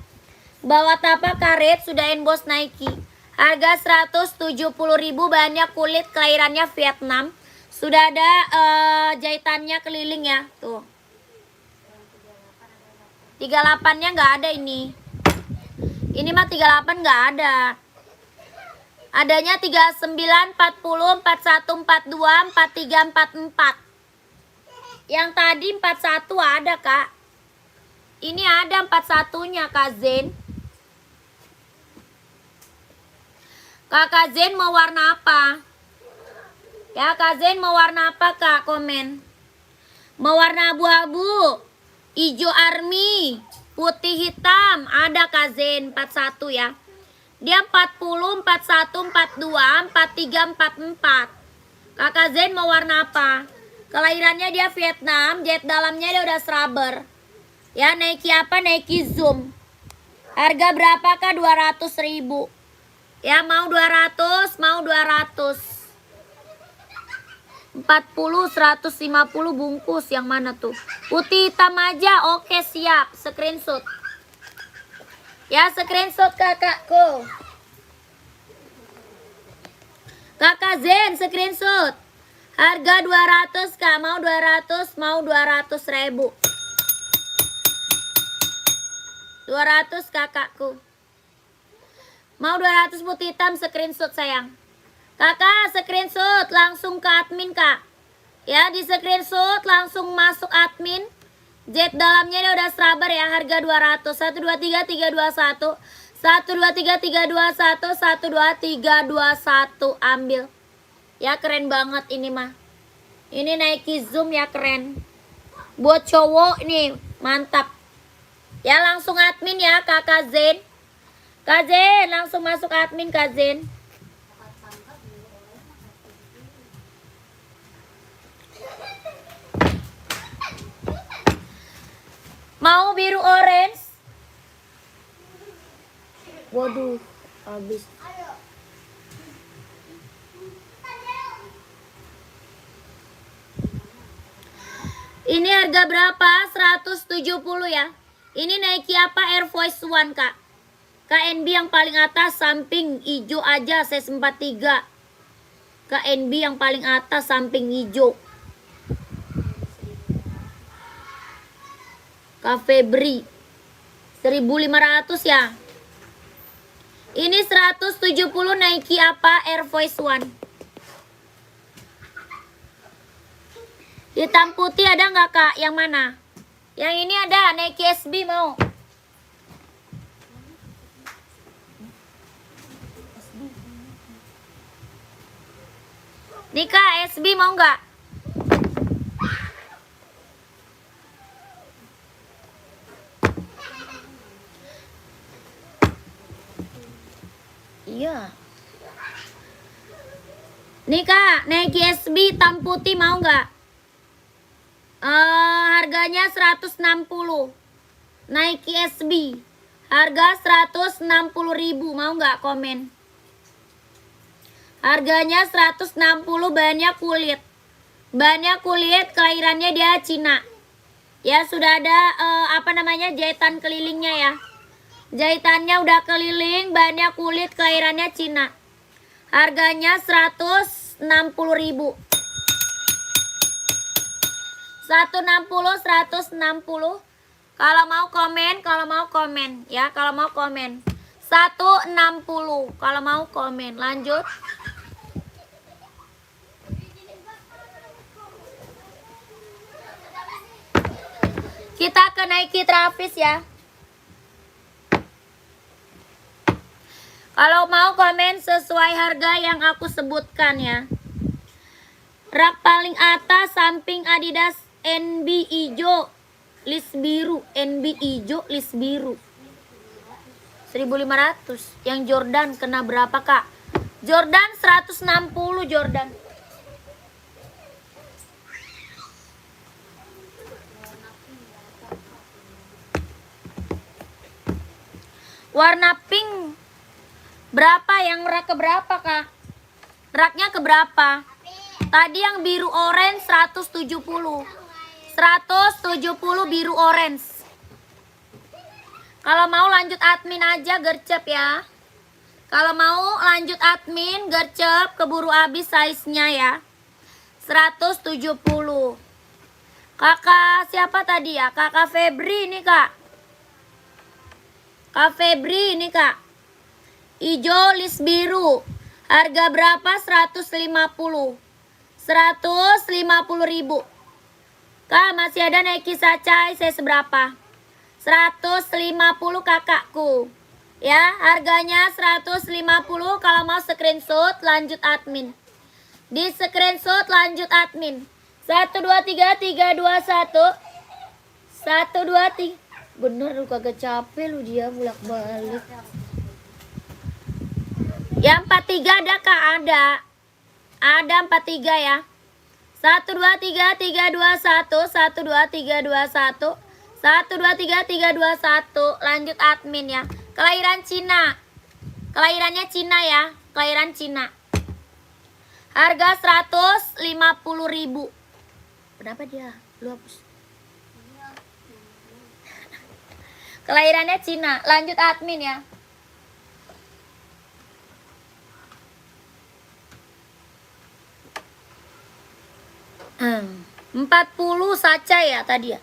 Bawah tapak karet sudah emboss Nike. Harga 170.000, bahannya kulit kelahirannya Vietnam. Sudah ada jahitannya keliling ya. Tuh. 38-nya nggak ada ini. Ini mah 38 nggak ada. Adanya 39, 40, 41, 42, 43, 44. Yang tadi 41 ada, Kak. Ini ada 41-nya, Kak Zen. Kakak Zen mau warna apa? Ya, Kak Zen mau warna apa, Kak? Komen. Mau warna abu-abu, hijau army, putih hitam. Ada Kak Zen 41 ya. Dia 40, 41, 42, 43, 44. Kakak Zen mau warna apa? Kelahirannya dia Vietnam, jahit dalamnya dia udah rubber. Ya, Nike apa? Nike Zoom. Harga berapa, Kak? 200.000. Ya, mau 200, mau 200. 40, 150 bungkus. Yang mana tuh? Putih hitam aja. Oke, siap. Screenshot. Ya, screenshot kakakku. Kakak Zen, screenshot. Harga 200, Kak. Mau 200, mau 200.000. 200 kakakku. Mau 200 putih hitam, screenshot sayang. Kakak, screenshot langsung ke admin, Kak. Ya, di screenshot langsung masuk admin. Jet dalamnya ini udah rubber ya, harga 200. 1 2 3 3 2 1. 1 2 3 3 2 1. 1 2 3 2 1. Ambil. Ya, keren banget ini mah. Ini Nike Zoom ya, keren. Buat cowok nih, mantap. Ya, langsung admin ya, Kakak Zen. Kak Zen, langsung masuk admin, Kak Zen. Mau biru orange? Waduh, habis. Ini harga berapa? 170 ya. Ini Nike apa? Air Force One, Kak. KNB yang paling atas samping hijau aja, size 43. KNB yang paling atas samping hijau. Cafe Bri 1.500 ya. Ini 170 Nike apa? Air Force One. Hitam putih ada nggak, Kak? Yang mana? Yang ini ada Nike SB mau. Nika SB mau nggak? Iya. Nika Nike SB hitam putih mau nggak? Harganya 160. Nike SB harga 160.000. Mau nggak? Komen. Harganya 160, bahannya kulit. Bahannya kulit, kelahirannya dia Cina. Ya, sudah ada apa namanya? Jahitan kelilingnya ya. Jahitannya udah keliling, bahannya kulit, kelahirannya Cina. Harganya 160.000. 160. Kalau mau komen ya, kalau mau komen. 160 kalau mau komen. Lanjut. Kita ke Nike Travis ya. Kalau mau komen sesuai harga yang aku sebutkan ya. Rak paling atas samping Adidas NB hijau list biru, NB hijau list biru 1.500. Yang Jordan kena berapa, Kak? Jordan 160 Jordan. Warna pink berapa? Yang rak ke berapa, Kak? Raknya ke berapa? Tadi yang biru orange 170. 170 biru orange. Kalau mau lanjut admin aja gercep ya. Kalau mau lanjut admin gercep, keburu habis size-nya ya. 170. Kakak siapa tadi ya? Kakak Febri ini kak. Kak Febri ini kak. Ijo list biru. Harga berapa? 150. 150.000. Kak masih ada Nike Sacai. Saya seberapa? 150 kakakku. Ya harganya 150. Kalau mau screenshot lanjut admin. Di screenshot lanjut admin. 1 2 3 3 2 1. 1 2 3. Bener lu kagak capek lu dia bolak-balik. Yang 43 ada kak? Ada 43 ya. 1 2 3 3 2 1. 1 2 3 2 1. 1 2 3 3 2 1. Lanjut admin ya. Kelahiran Cina. Kelahirannya Cina ya. Kelahiran Cina. Harga 150.000. Kenapa dia? Lu hapus. Kelahirannya Cina. Lanjut admin ya. Hmm. 40 saja ya tadi ya.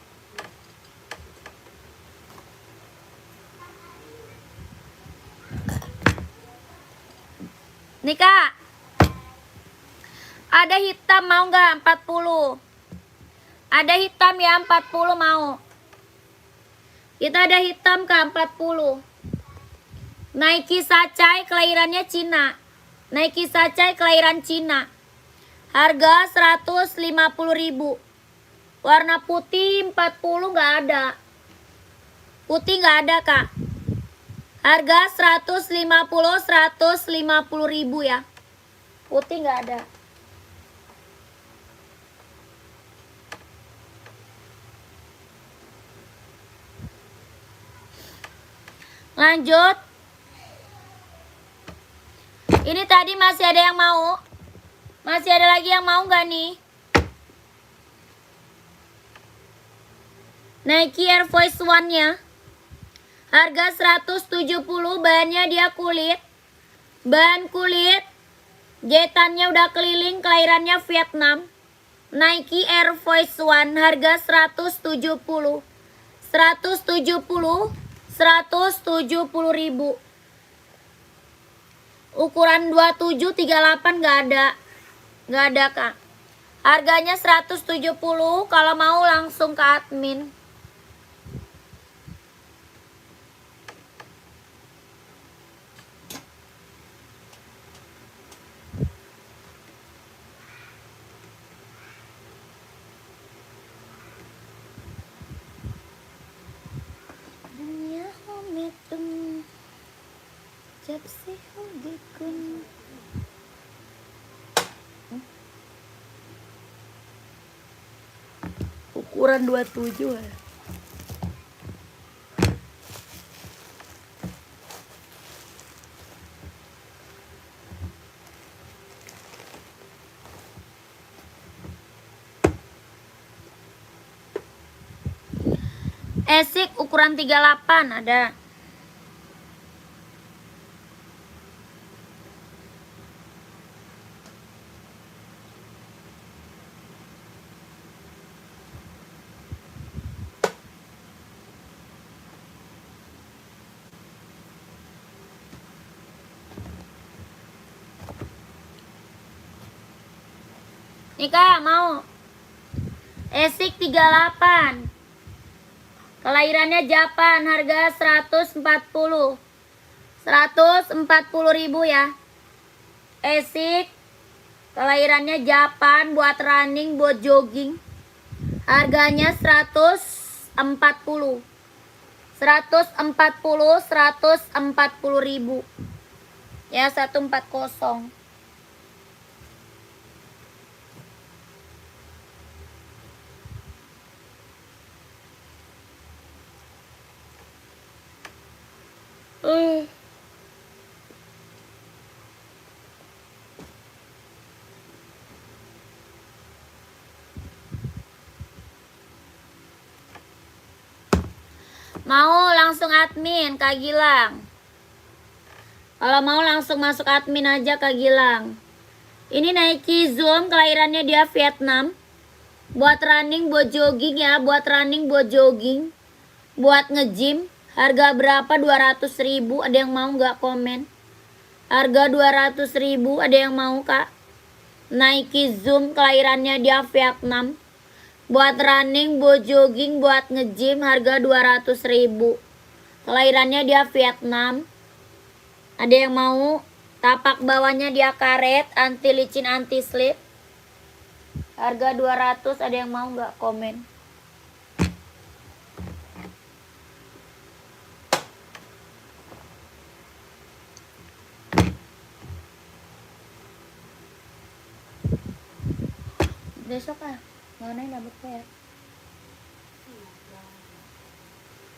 Nih kak. Ada hitam mau nggak? 40. Ada hitam ya 40 mau. Kita ada hitam kak 40. Nike Sacai kelahirannya Cina. Nike Sacai kelahiran Cina. Harga 150.000. Warna putih 40 nggak ada. Putih nggak ada kak. Harga 150.000 ya. Putih nggak ada. Lanjut. Ini tadi masih ada yang mau? Masih ada lagi yang mau nggak nih? Nike Air Force One-nya. Harga 170, bahannya dia kulit. Bahan kulit. Jahitannya udah keliling, kelahirannya Vietnam. Nike Air Force One harga 170. 170.000. Ukuran 27 38 nggak ada. Nggak ada kak. Harganya 170. Kalau mau langsung ke admin. Dunia hometum Japsi hogikun. Ukuran 27 ya. Esik ukuran 38 ada. Nih kak mau Esik 38. Kelahirannya Japan, harga 140. 140.000 ya. Esik kelahirannya Japan, buat running, buat jogging. Harganya 140. 140.000. Ya 140. Mau langsung admin Kak Gilang. Kalau mau langsung masuk admin aja Kak Gilang. Ini Nike Zoom, kelahirannya dia Vietnam. Buat running, buat jogging ya, buat running, buat jogging, buat nge-gym. Harga berapa? 200.000. Ada yang mau nggak komen? Harga 200.000. Ada yang mau kak? Nike Zoom, kelahirannya dia Vietnam. Buat running, buat jogging, buat nge-gym. Harga 200.000. Kelahirannya dia Vietnam. Ada yang mau? Tapak bawahnya dia karet, anti licin, anti slip. Harga 200, ada yang mau nggak komen? Besok mana rambutnya ya?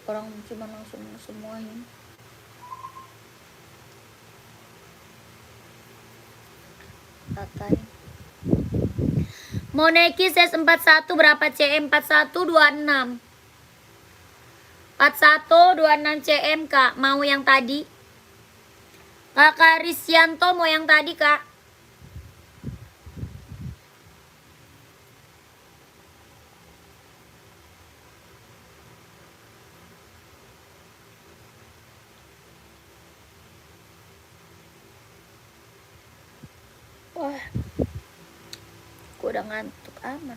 Orang cuma langsung semuanya. Tatain. Mau Nike size 41 berapa cm? 4126. 4126 cm kak. Mau yang tadi? Kakak Risyanto mau yang tadi kak? Wah, aku udah ngantuk amat.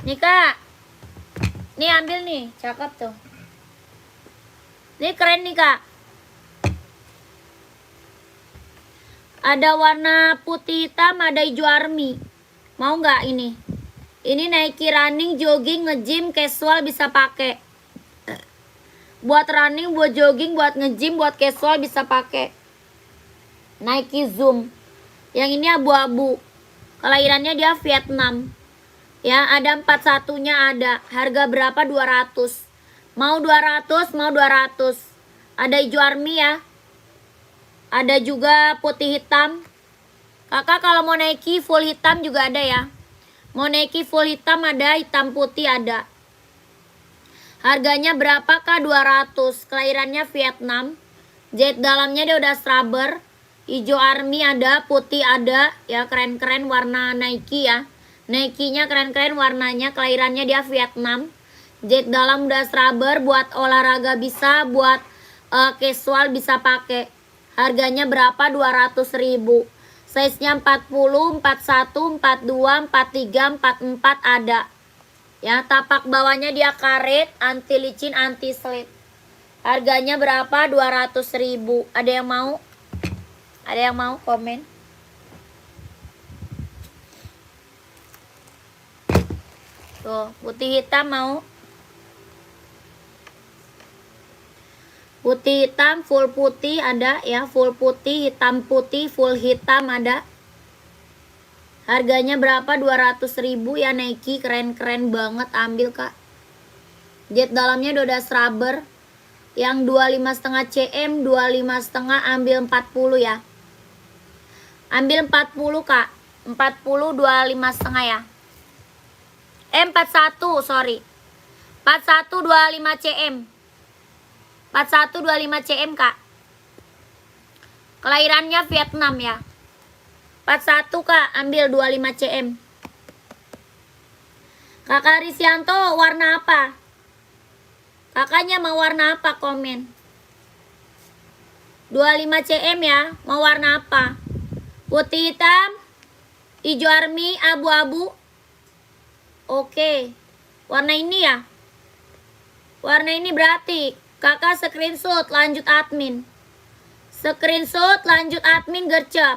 Nih kak, nih ambil nih, cakep tuh. Nih keren nih kak. Ada warna putih hitam, ada hijau army. Mau nggak ini? Ini Nike running, jogging, nge-gym, casual bisa pakai. Buat running, buat jogging, buat nge-gym, buat casual bisa pakai. Nike Zoom. Yang ini abu-abu. Kelahirannya dia Vietnam. Ya, ada 41-nya ada. Harga berapa? 200. Mau 200, mau 200. Ada hijau army ya. Ada juga putih hitam. Kakak kalau mau Nike full hitam juga ada ya. Mau Nike full hitam ada, hitam putih ada. Harganya berapa kak? 200. Kelahirannya Vietnam. Jahit dalamnya dia udah rubber. Hijau army ada, putih ada. Ya keren-keren warna Nike ya. Nike-nya keren-keren warnanya. Kelahirannya dia Vietnam. Jahit dalam udah rubber. Buat olahraga bisa, buat casual bisa pakai. Harganya berapa? 200.000. Size-nya 40, 41, 42, 43, 44 ada. Ya, tapak bawahnya dia karet, anti licin, anti slip. Harganya berapa? 200.000. Ada yang mau? Ada yang mau komen? Tuh, putih hitam mau? Putih hitam, full putih ada ya, full putih, hitam putih, full hitam ada. Harganya berapa? 200.000 ya Nike, keren-keren banget, ambil kak. Jet dalamnya udah rubber. Yang 25,5 cm, 25,5 ambil 40 ya. Ambil 40 kak. 40 25,5 ya. 41, sorry. 41 25 cm. 41 25 cm kak. Kelahirannya Vietnam ya. 41 kak, ambil 25 cm. Kakak Risyanto warna apa? Kakaknya mau warna apa? Komen. 25 cm ya. Mau warna apa? Putih hitam, hijau army, abu-abu. Oke. Warna ini ya. Warna ini berarti kakak screenshot lanjut admin. Screenshot lanjut admin gercep.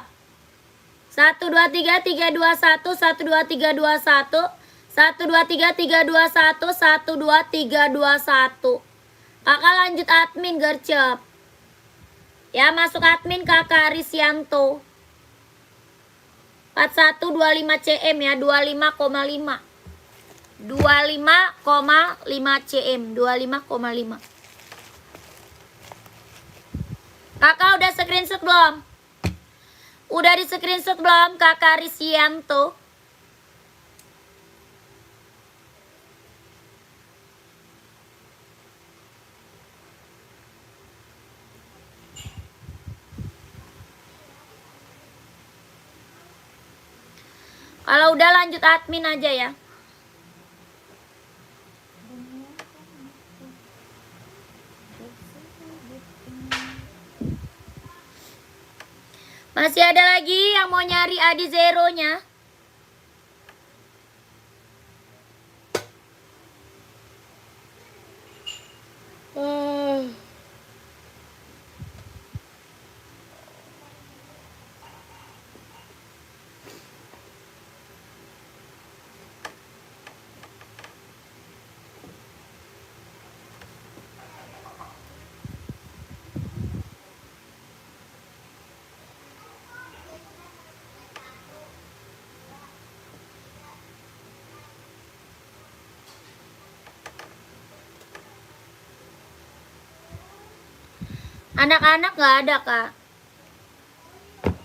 1 2 3 3 2 1 1 2 3 2 1 1 2 3 3 2 1 1 2 3 2 1. Kakak lanjut admin gercep. Ya, masuk admin kakak Risyanto. 41 25 cm ya, 25,5. 25,5 cm, 25,5. Kakak udah screenshot belum? Udah di screenshot belum kakak Risyanto? Kalau udah lanjut admin aja ya. Masih ada lagi yang mau nyari Adi Zero-nya? Anak-anak nggak ada, Kak.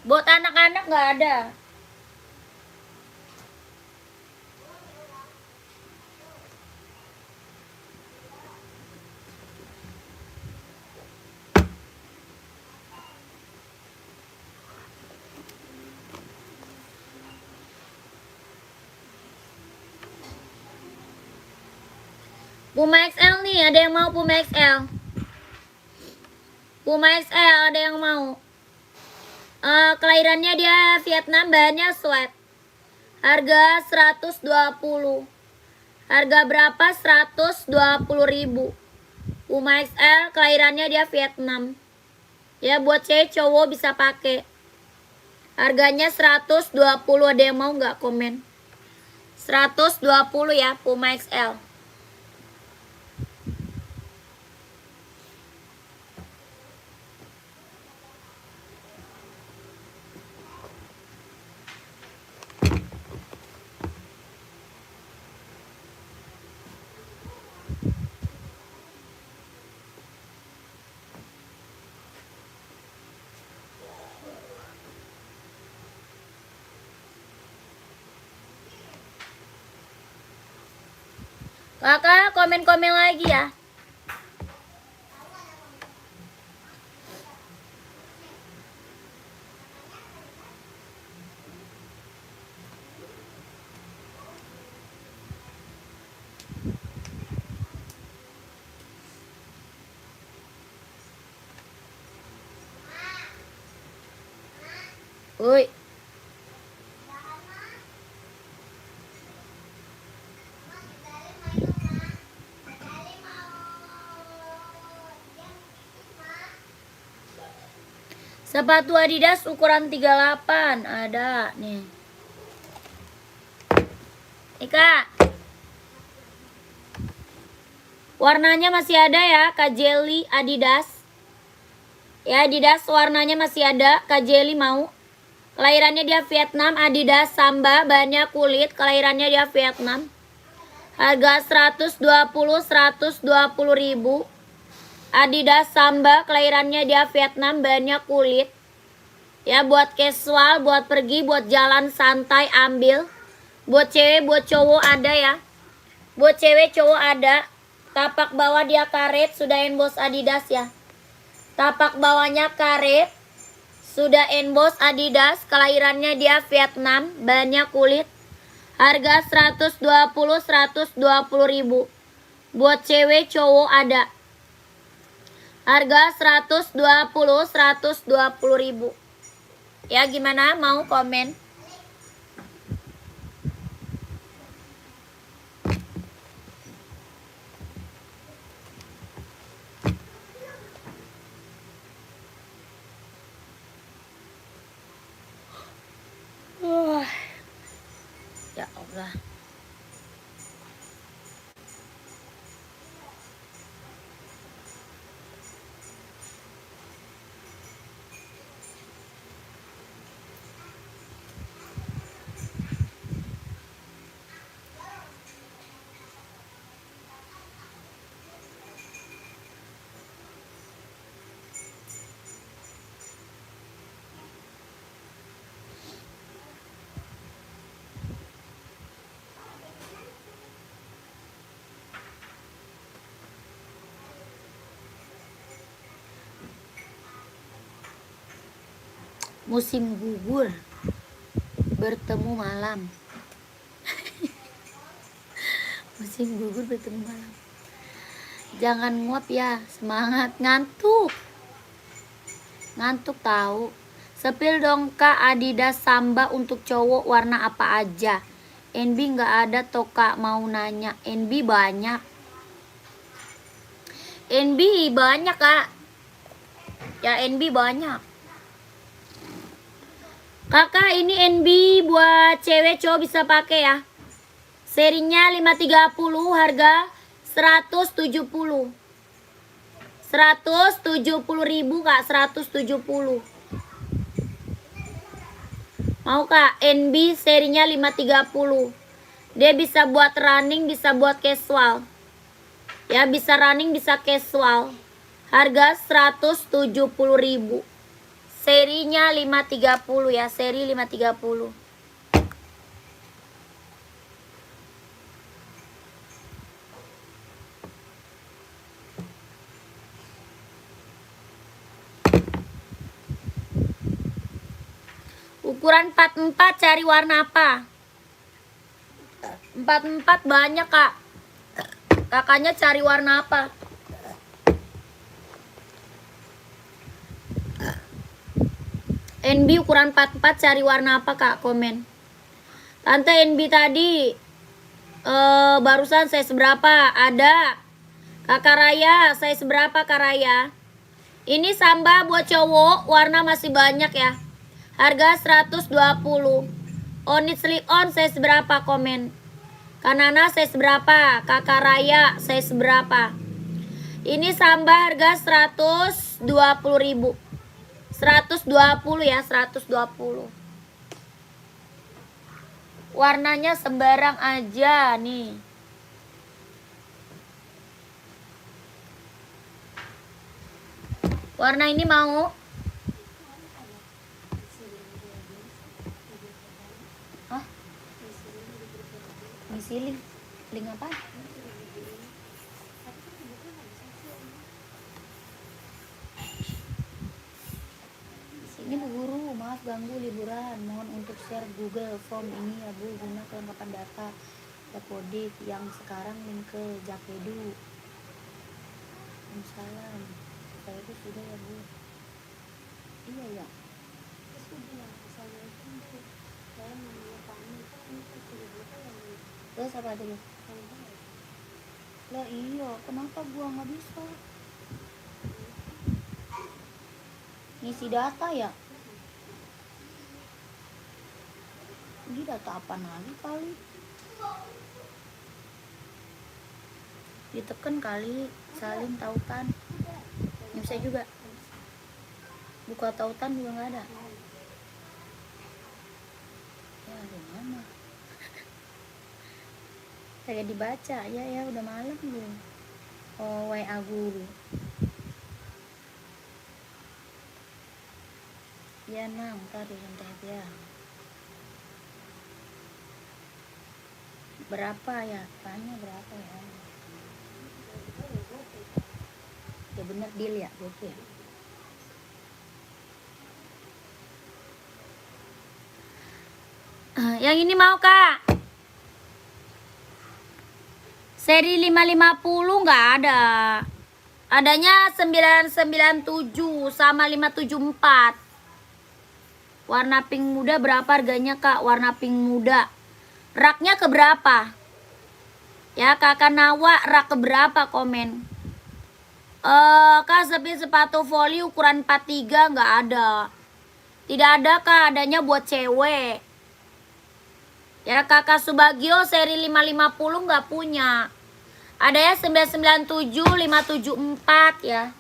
Buat anak-anak nggak ada. Puma XL nih, ada yang mau Puma XL? Puma XL ada yang mau? Kelahirannya dia Vietnam, bahannya sweat. Harga 120. Harga berapa? 120.000. Puma XL, kelahirannya dia Vietnam. Ya, buat cewek cowok bisa pakai. Harganya 120. Ada yang mau nggak komen? 120 ya, Puma XL. Kakak komen-komen lagi ya. Woi. Sepatu Adidas ukuran 38 ada nih. Ika. Warnanya masih ada ya, Kak Jelly Adidas. Ya, Adidas warnanya masih ada, Kak Jelly mau. Kelahirannya dia Vietnam, Adidas Samba, bahannya kulit, kelahirannya dia Vietnam. Harga 120.000. Adidas Samba, kelahirannya dia Vietnam, bahannya kulit. Ya, buat casual, buat pergi, buat jalan santai ambil. Buat cewek, buat cowok ada ya. Buat cewek, cowok ada. Tapak bawah dia karet, sudah emboss Adidas ya. Tapak bawahnya karet, sudah emboss Adidas, kelahirannya dia Vietnam, bahannya kulit. Harga 120.000. Buat cewek, cowok ada. Harga 120.000. Ya, gimana? Mau komen? Ya Allah. Musim gugur bertemu malam. Musim gugur bertemu malam. Jangan nguap ya, semangat. Ngantuk tahu. Sepil dong Kak, Adidas Samba untuk cowok warna apa aja? NB nggak ada toh Kak, mau nanya. NB banyak Kak. Ya NB banyak. Kakak ini NB buat cewek cowok bisa pakai ya. Serinya 530, harga 170. 170.000 Kak, 170. Mau Kak, NB serinya 530. Dia bisa buat running, bisa buat casual. Ya, bisa running, bisa casual. Harga 170.000. Serinya 530 ya, seri 530. Ukuran 44 cari warna apa? 44 banyak Kak. Kakaknya cari warna apa? NB ukuran 44 cari warna apa Kak? Komen. Tante NB tadi barusan saya seberapa? Ada. Kakak Raya, saya seberapa Kak Raya? Ini Samba buat cowok, warna masih banyak ya. Harga 120. Onit slip on saya seberapa? Komen. Kanana saya seberapa? Kakak Raya saya seberapa? Ini Samba harga 120.000. 120 ya, 120. Warnanya sembarang aja nih. Warna ini mau? Hah? Misi link apa? Ini Bu Guru, maaf ganggu liburan. Mohon untuk share Google Form ini ya Bu, guna kelengkapan data Dapodik yang sekarang link ke Jakedu. Salam. Saya itu sudah ya Bu. Iya ya. Terus apa dulu? Lah iya, kenapa gua nggak bisa? Ngisi data ya? Ini data apa lagi kali? Ditekan kali, salin tautan. Bisa juga. Buka tautan juga nggak ada. Ya gimana? Kayak dibaca ya udah malam belum. Oh WA Guru. Ya nang, tadi santai ya. Berapa ya? Tanya berapa ya? Ya bener deal ya, gitu ya. Yang ini mau Kak? Seri 550 nggak ada. Adanya 997 sama 574. Warna pink muda berapa harganya Kak? Warna pink muda. Raknya keberapa? Ya Kakak Nawa, rak keberapa? Komen. Kak, sepatu volley ukuran 43 nggak ada. Tidak ada Kak, adanya buat cewek. Ya Kakak Subagio seri 550 nggak punya. Adanya 997, 574 ya.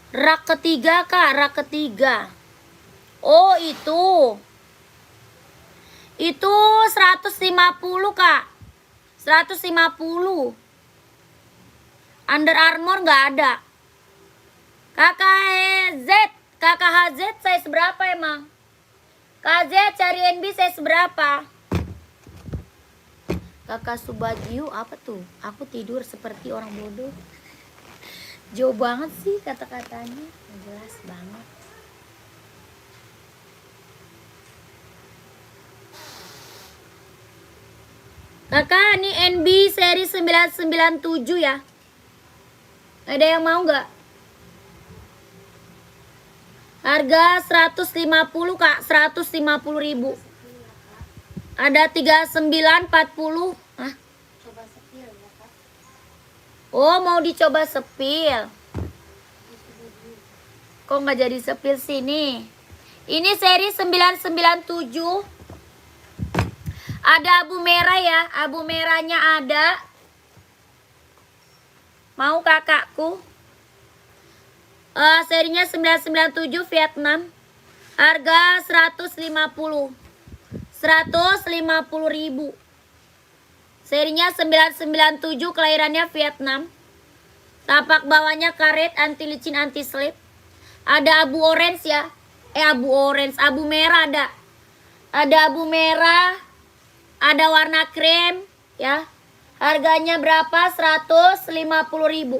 Rak ketiga Kak, rak ketiga. Oh itu 150 Kak. 150. Under Armour nggak ada. Kakak HZ saya seberapa emang? KZ cari NB saya seberapa? Kakak Subagio apa tuh? Aku tidur seperti orang bodoh. Jauh banget sih kata-katanya. Jelas banget. Kakak, ini NB seri 997 ya. Ada yang mau nggak? Harga 150 Kak, 150.000. Ada 3940. Hah? Coba sepil ya Kak. Oh, mau dicoba sepil. Kok nggak jadi sepil sini? Ini seri 997. Ada abu merah ya, abu merahnya ada. Mau kakakku? Serinya 997 Vietnam. Harga 150. 150.000. Serinya 997, kelahirannya Vietnam. Tapak bawahnya karet, anti licin, anti slip. Ada abu orange ya. Abu orange, abu merah ada. Ada abu merah. Ada warna krem ya. Harganya berapa? 150.000.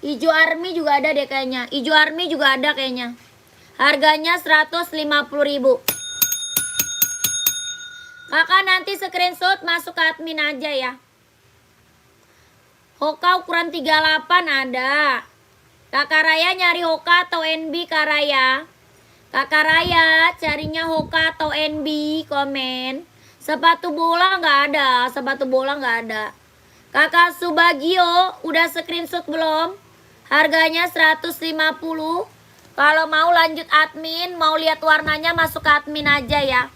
Hijau army juga ada deh kayaknya. Hijau army juga ada kayaknya. Harganya 150.000. Kakak nanti screenshot masuk ke admin aja ya. Hoka ukuran 38 ada. Kakak Raya nyari Hoka atau NB Kak Raya? Kakak Raya carinya Hoka atau NB, komen. Sepatu bola nggak ada, sepatu bola nggak ada. Kakak Subagio udah screenshot belum? Harganya 150. Kalau mau lanjut admin, mau lihat warnanya masuk ke admin aja ya.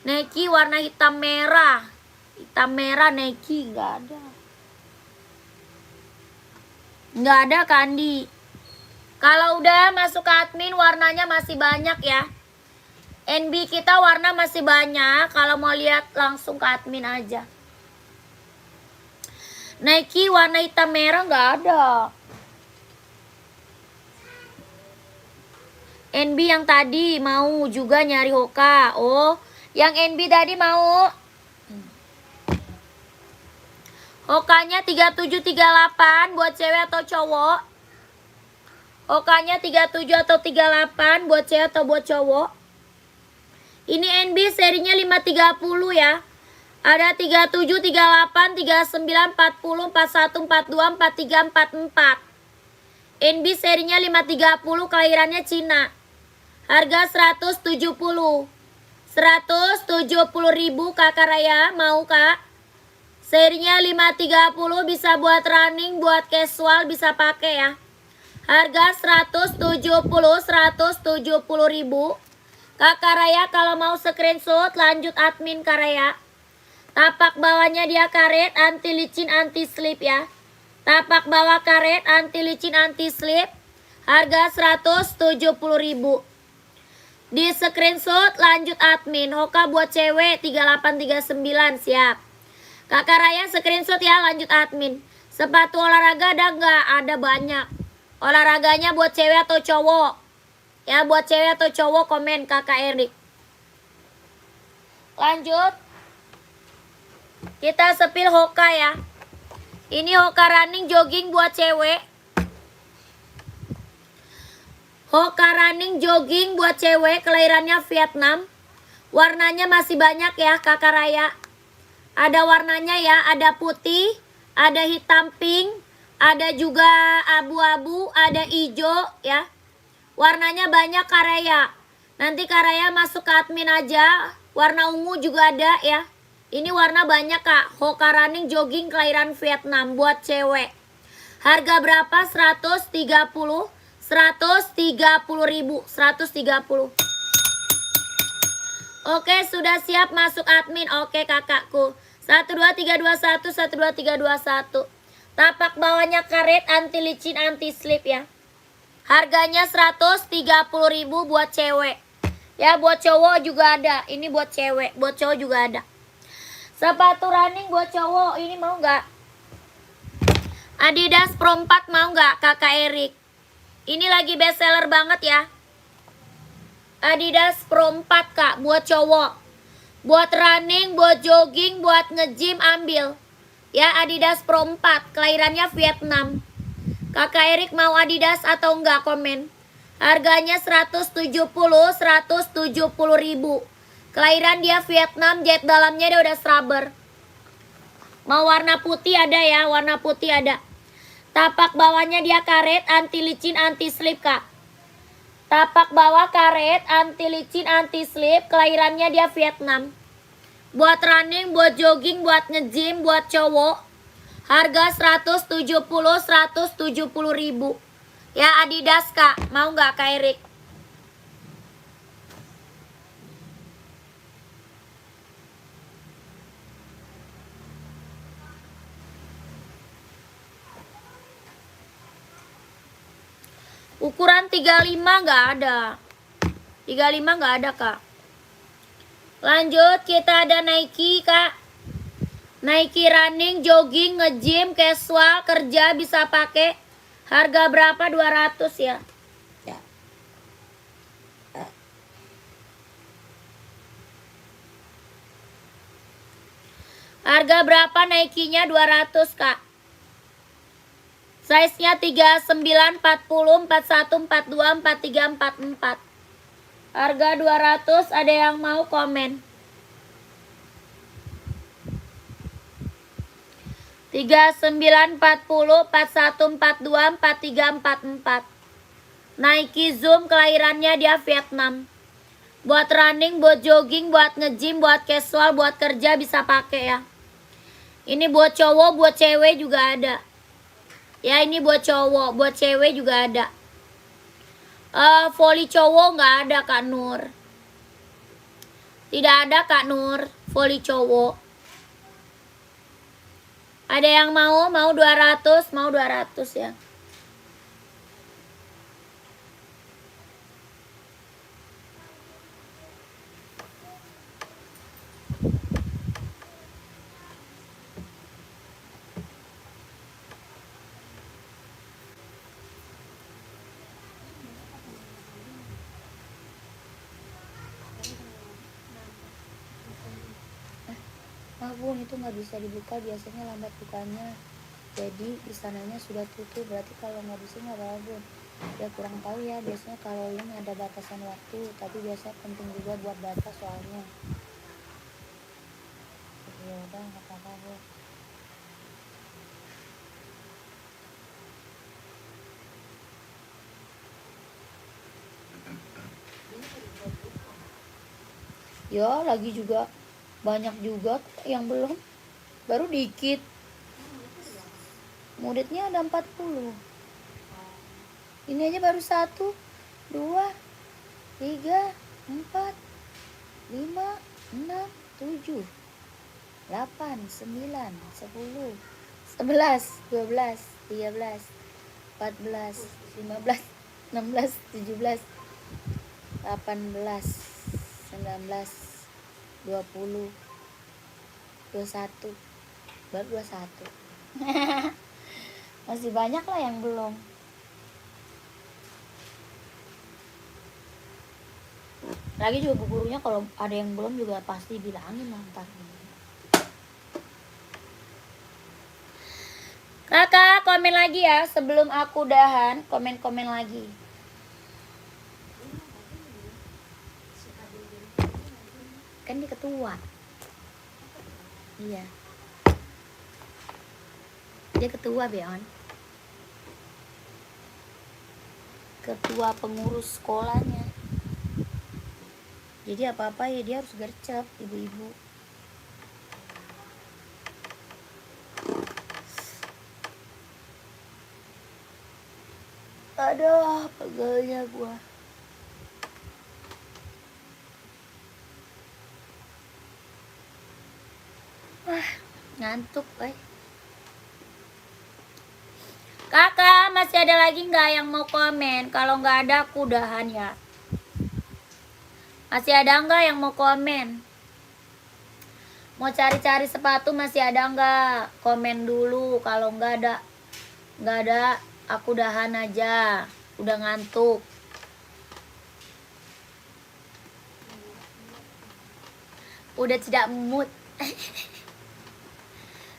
Nike warna hitam merah. Hitam merah Nike nggak ada. Nggak ada Kandi. Kalau udah masuk ke admin warnanya masih banyak ya. NB kita warna masih banyak. Kalau mau lihat langsung ke admin aja. Nike warna hitam merah nggak ada. NB yang tadi mau juga nyari Hoka. Oh, yang NB tadi mau. Hokanya 3738 buat cewek atau cowok. Hokanya 37 atau 38 buat cewek atau buat cowok. Ini NB serinya 530 ya. Ada 37, 38, 39, 40, 41, 42, 43, 44. NB serinya 530, kelahirannya Cina. Harga 170. 170.000 Kakak Raya, mau Kak? Serinya 530, bisa buat running, buat casual, bisa pakai ya. Harga 170.000. Kakak Raya kalau mau screenshot lanjut admin Kak Raya. Tapak bawahnya dia karet, anti licin, anti slip ya. Tapak bawah karet, anti licin, anti slip. Harga 170.000. Di screenshot lanjut admin. Hoka buat cewek 3839 siap. Kakak Raya screenshot ya, lanjut admin. Sepatu olahraga ada nggak? Ada banyak. Olahraganya buat cewek atau cowok? Ya, buat cewek atau cowok komen Kakak Erik. Lanjut. Kita sepil Hoka ya. Ini Hoka running jogging buat cewek. Hoka running jogging buat cewek, kelahirannya Vietnam. Warnanya masih banyak ya Kakak Raya. Ada warnanya ya, ada putih, ada hitam pink, ada juga abu-abu, ada hijau ya. Warnanya banyak Kak Raya. Nanti Kak Raya masuk ke admin aja. Warna ungu juga ada ya. Ini warna banyak Kak. Hoka running jogging kelahiran Vietnam buat cewek. Harga berapa? 130. 130.000. 130. Oke, sudah siap masuk admin. Oke kakakku. 12321, 12321. Tapak bawahnya karet, anti licin, anti slip ya. Harganya 130.000 buat cewek. Ya, buat cowok juga ada. Ini buat cewek, buat cowok juga ada. Sepatu running buat cowok, ini mau nggak? Adidas Pro 4 mau nggak Kakak Erik? Ini lagi best seller banget ya. Adidas Pro 4 Kak, buat cowok. Buat running, buat jogging, buat nge-gym ambil. Ya, Adidas Pro 4, kelahirannya Vietnam. Kakak Erik mau Adidas atau enggak, komen. Harganya 170 ribu. Kelahiran dia Vietnam, jahit dalamnya dia udah scrubber. Mau warna putih ada ya, warna putih ada. Tapak bawahnya dia karet, anti licin, anti slip, Kak. Tapak bawah karet, anti licin, anti slip. Kelahirannya dia Vietnam. Buat running, buat jogging, buat nge-gym, buat cowok. Harga 170 ribu. Ya, Adidas, Kak. Mau nggak, Kak Erik? Ukuran 35 nggak ada. 35 nggak ada, Kak. Lanjut, kita ada Nike, Kak. Nike running, jogging, nge-gym, casual, kerja bisa pakai. Harga berapa? 200 ya. Harga berapa Nike-nya? 200, Kak. Size-nya 39, 40, 41, 42, 43, 44. Harga 200, ada yang mau komen? 39, 40, 41, 42, 43, 44. Nike Zoom, kelahirannya dia Vietnam. Buat running, buat jogging, buat nge-gym, buat casual, buat kerja bisa pakai ya. Ini buat cowok, buat cewek juga ada. Ya, ini buat cowok, buat cewek juga ada. Volley cowok nggak ada, Kak Nur. Tidak ada, Kak Nur, volley cowok. Ada yang mau 200, mau 200 ya. Bun, itu nggak bisa dibuka, biasanya lambat bukanya. Jadi di sananya sudah tutup, berarti kalau nggak bisa nggak apa-apa, Bun. Ya kurang tahu ya, biasanya kalau ini ada batasan waktu, tapi biasanya penting juga buat data soalnya. Ya udah, nggak apa-apa, Bun. Ya lagi juga banyak juga yang belum, baru dikit. Muridnya ada 40. Ini aja baru 1, 2, 3, 4, 5, 6, 7, 8, 9, 10, 11, 12, 13, 14, 15, 16, 17, 18, 19, 20, 21. Baru 21. Masih banyak lah yang belum. Lagi juga bu gurunya kalau ada yang belum juga pasti bilangin lah ntar. Kakak komen lagi ya, sebelum aku udahan, komen-komen lagi. Kan dia ketua. Iya. Dia ketua, Beon. Ketua pengurus sekolahnya. Jadi apa-apa ya dia harus gercep, ibu-ibu. Aduh, pegelnya gua. Ngantuk, Kakak, masih ada lagi nggak yang mau komen? Kalau nggak ada, aku udahan ya. Masih ada nggak yang mau komen? Mau cari-cari sepatu masih ada nggak? Komen dulu. Kalau nggak ada, aku udahan aja. Udah ngantuk. Udah tidak mood.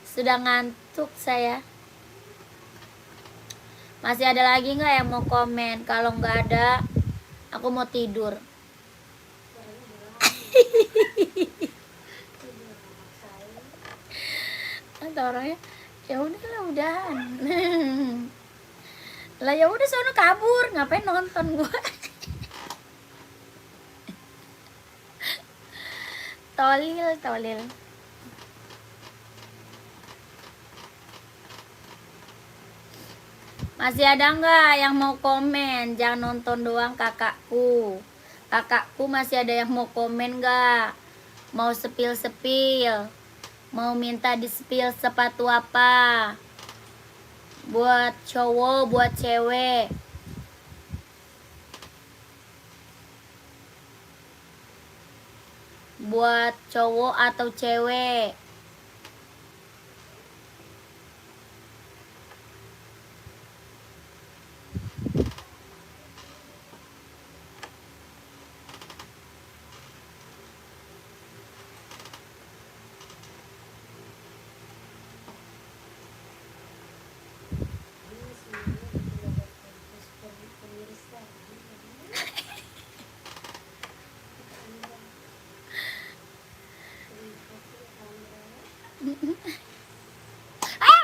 Sudah ngantuk saya. Masih ada lagi nggak yang mau komen? Kalau nggak ada, aku mau tidur. Kata orangnya, ya udahlah udahan. Lah ya udah sono kabur, ngapain nonton gua? Tolil. Masih ada nggak yang mau komen? Jangan nonton doang kakakku. Kakakku masih ada yang mau komen nggak? Mau sepil-sepil? Mau minta di-sepil sepatu apa? Buat cowok, buat cewek. Buat cowok atau cewek.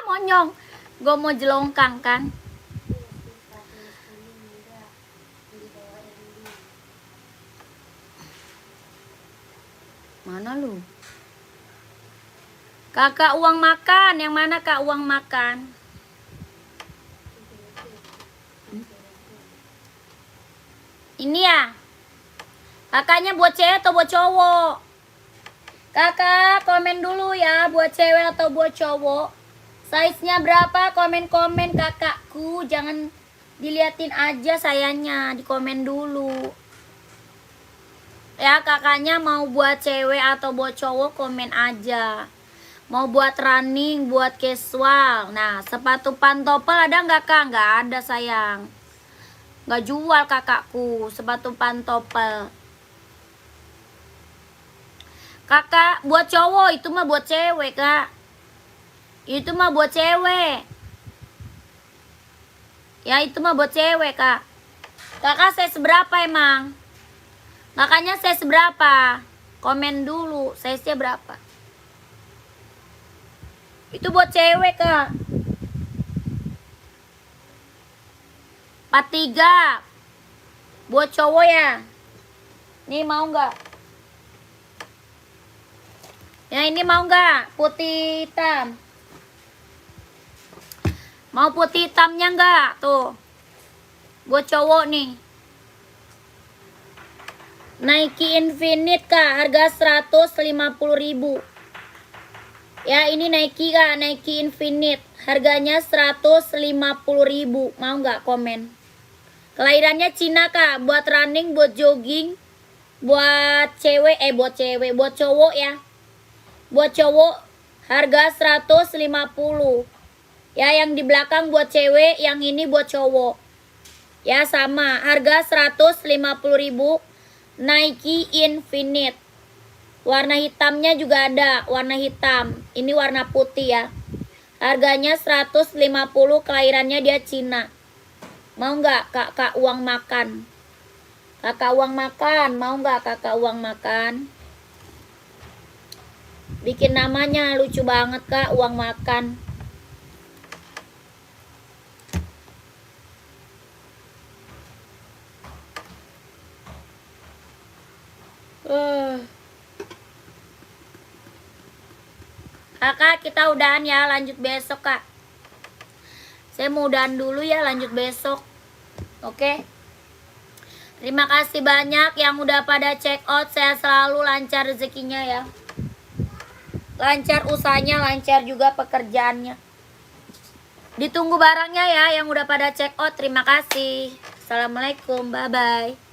Monyong, gue mau jelongkang kan. Mana lu? Kakak uang makan, yang mana kak uang makan? Ini ya. Kakaknya buat cewek atau buat cowok? Kakak komen dulu ya, buat cewek atau buat cowok. Size-nya berapa? Komen-komen kakakku. Jangan diliatin aja sayanya, dikomen dulu. Ya, kakaknya mau buat cewek atau buat cowok, komen aja. Mau buat running, buat casual. Nah, sepatu pantopel ada nggak kak? Nggak ada sayang. Nggak jual kakakku sepatu pantopel. Kakak buat cowok, itu mah buat cewek kak. Itu mah buat cewek. Ya itu mah buat cewek kak. Kakak saya seberapa emang? Kakaknya saya seberapa? Komen dulu, size-nya berapa? Itu buat cewek kak. 43. Buat cowok ya. Nih mau nggak? Ya ini mau nggak? Putih hitam. Mau putih hitamnya nggak? Tuh. Buat cowok nih. Nike Infinite kak, harga 150.000. Ya ini Nike kak, Nike Infinite. Harganya 150.000. Mau nggak komen? Kelahirannya Cina kak, buat running, buat jogging, buat cewek, buat cowok ya. Buat cowok harga 150. Ya yang di belakang buat cewek, yang ini buat cowok. Ya sama, harga 150.000. Nike Infinite. Warna hitamnya juga ada, warna hitam. Ini warna putih ya. Harganya 150, kelahirannya dia Cina. Mau nggak kakak uang makan? Kakak uang makan, mau nggak kakak uang makan? Bikin namanya lucu banget kak, uang makan. Kakak kita udahan ya, lanjut besok kak. Saya mau udahan dulu ya, lanjut besok. Oke. Terima kasih banyak yang udah pada check out. Saya selalu lancar rezekinya ya. Lancar usahanya, lancar juga pekerjaannya. Ditunggu barangnya ya yang udah pada check out. Terima kasih. Assalamualaikum, bye bye.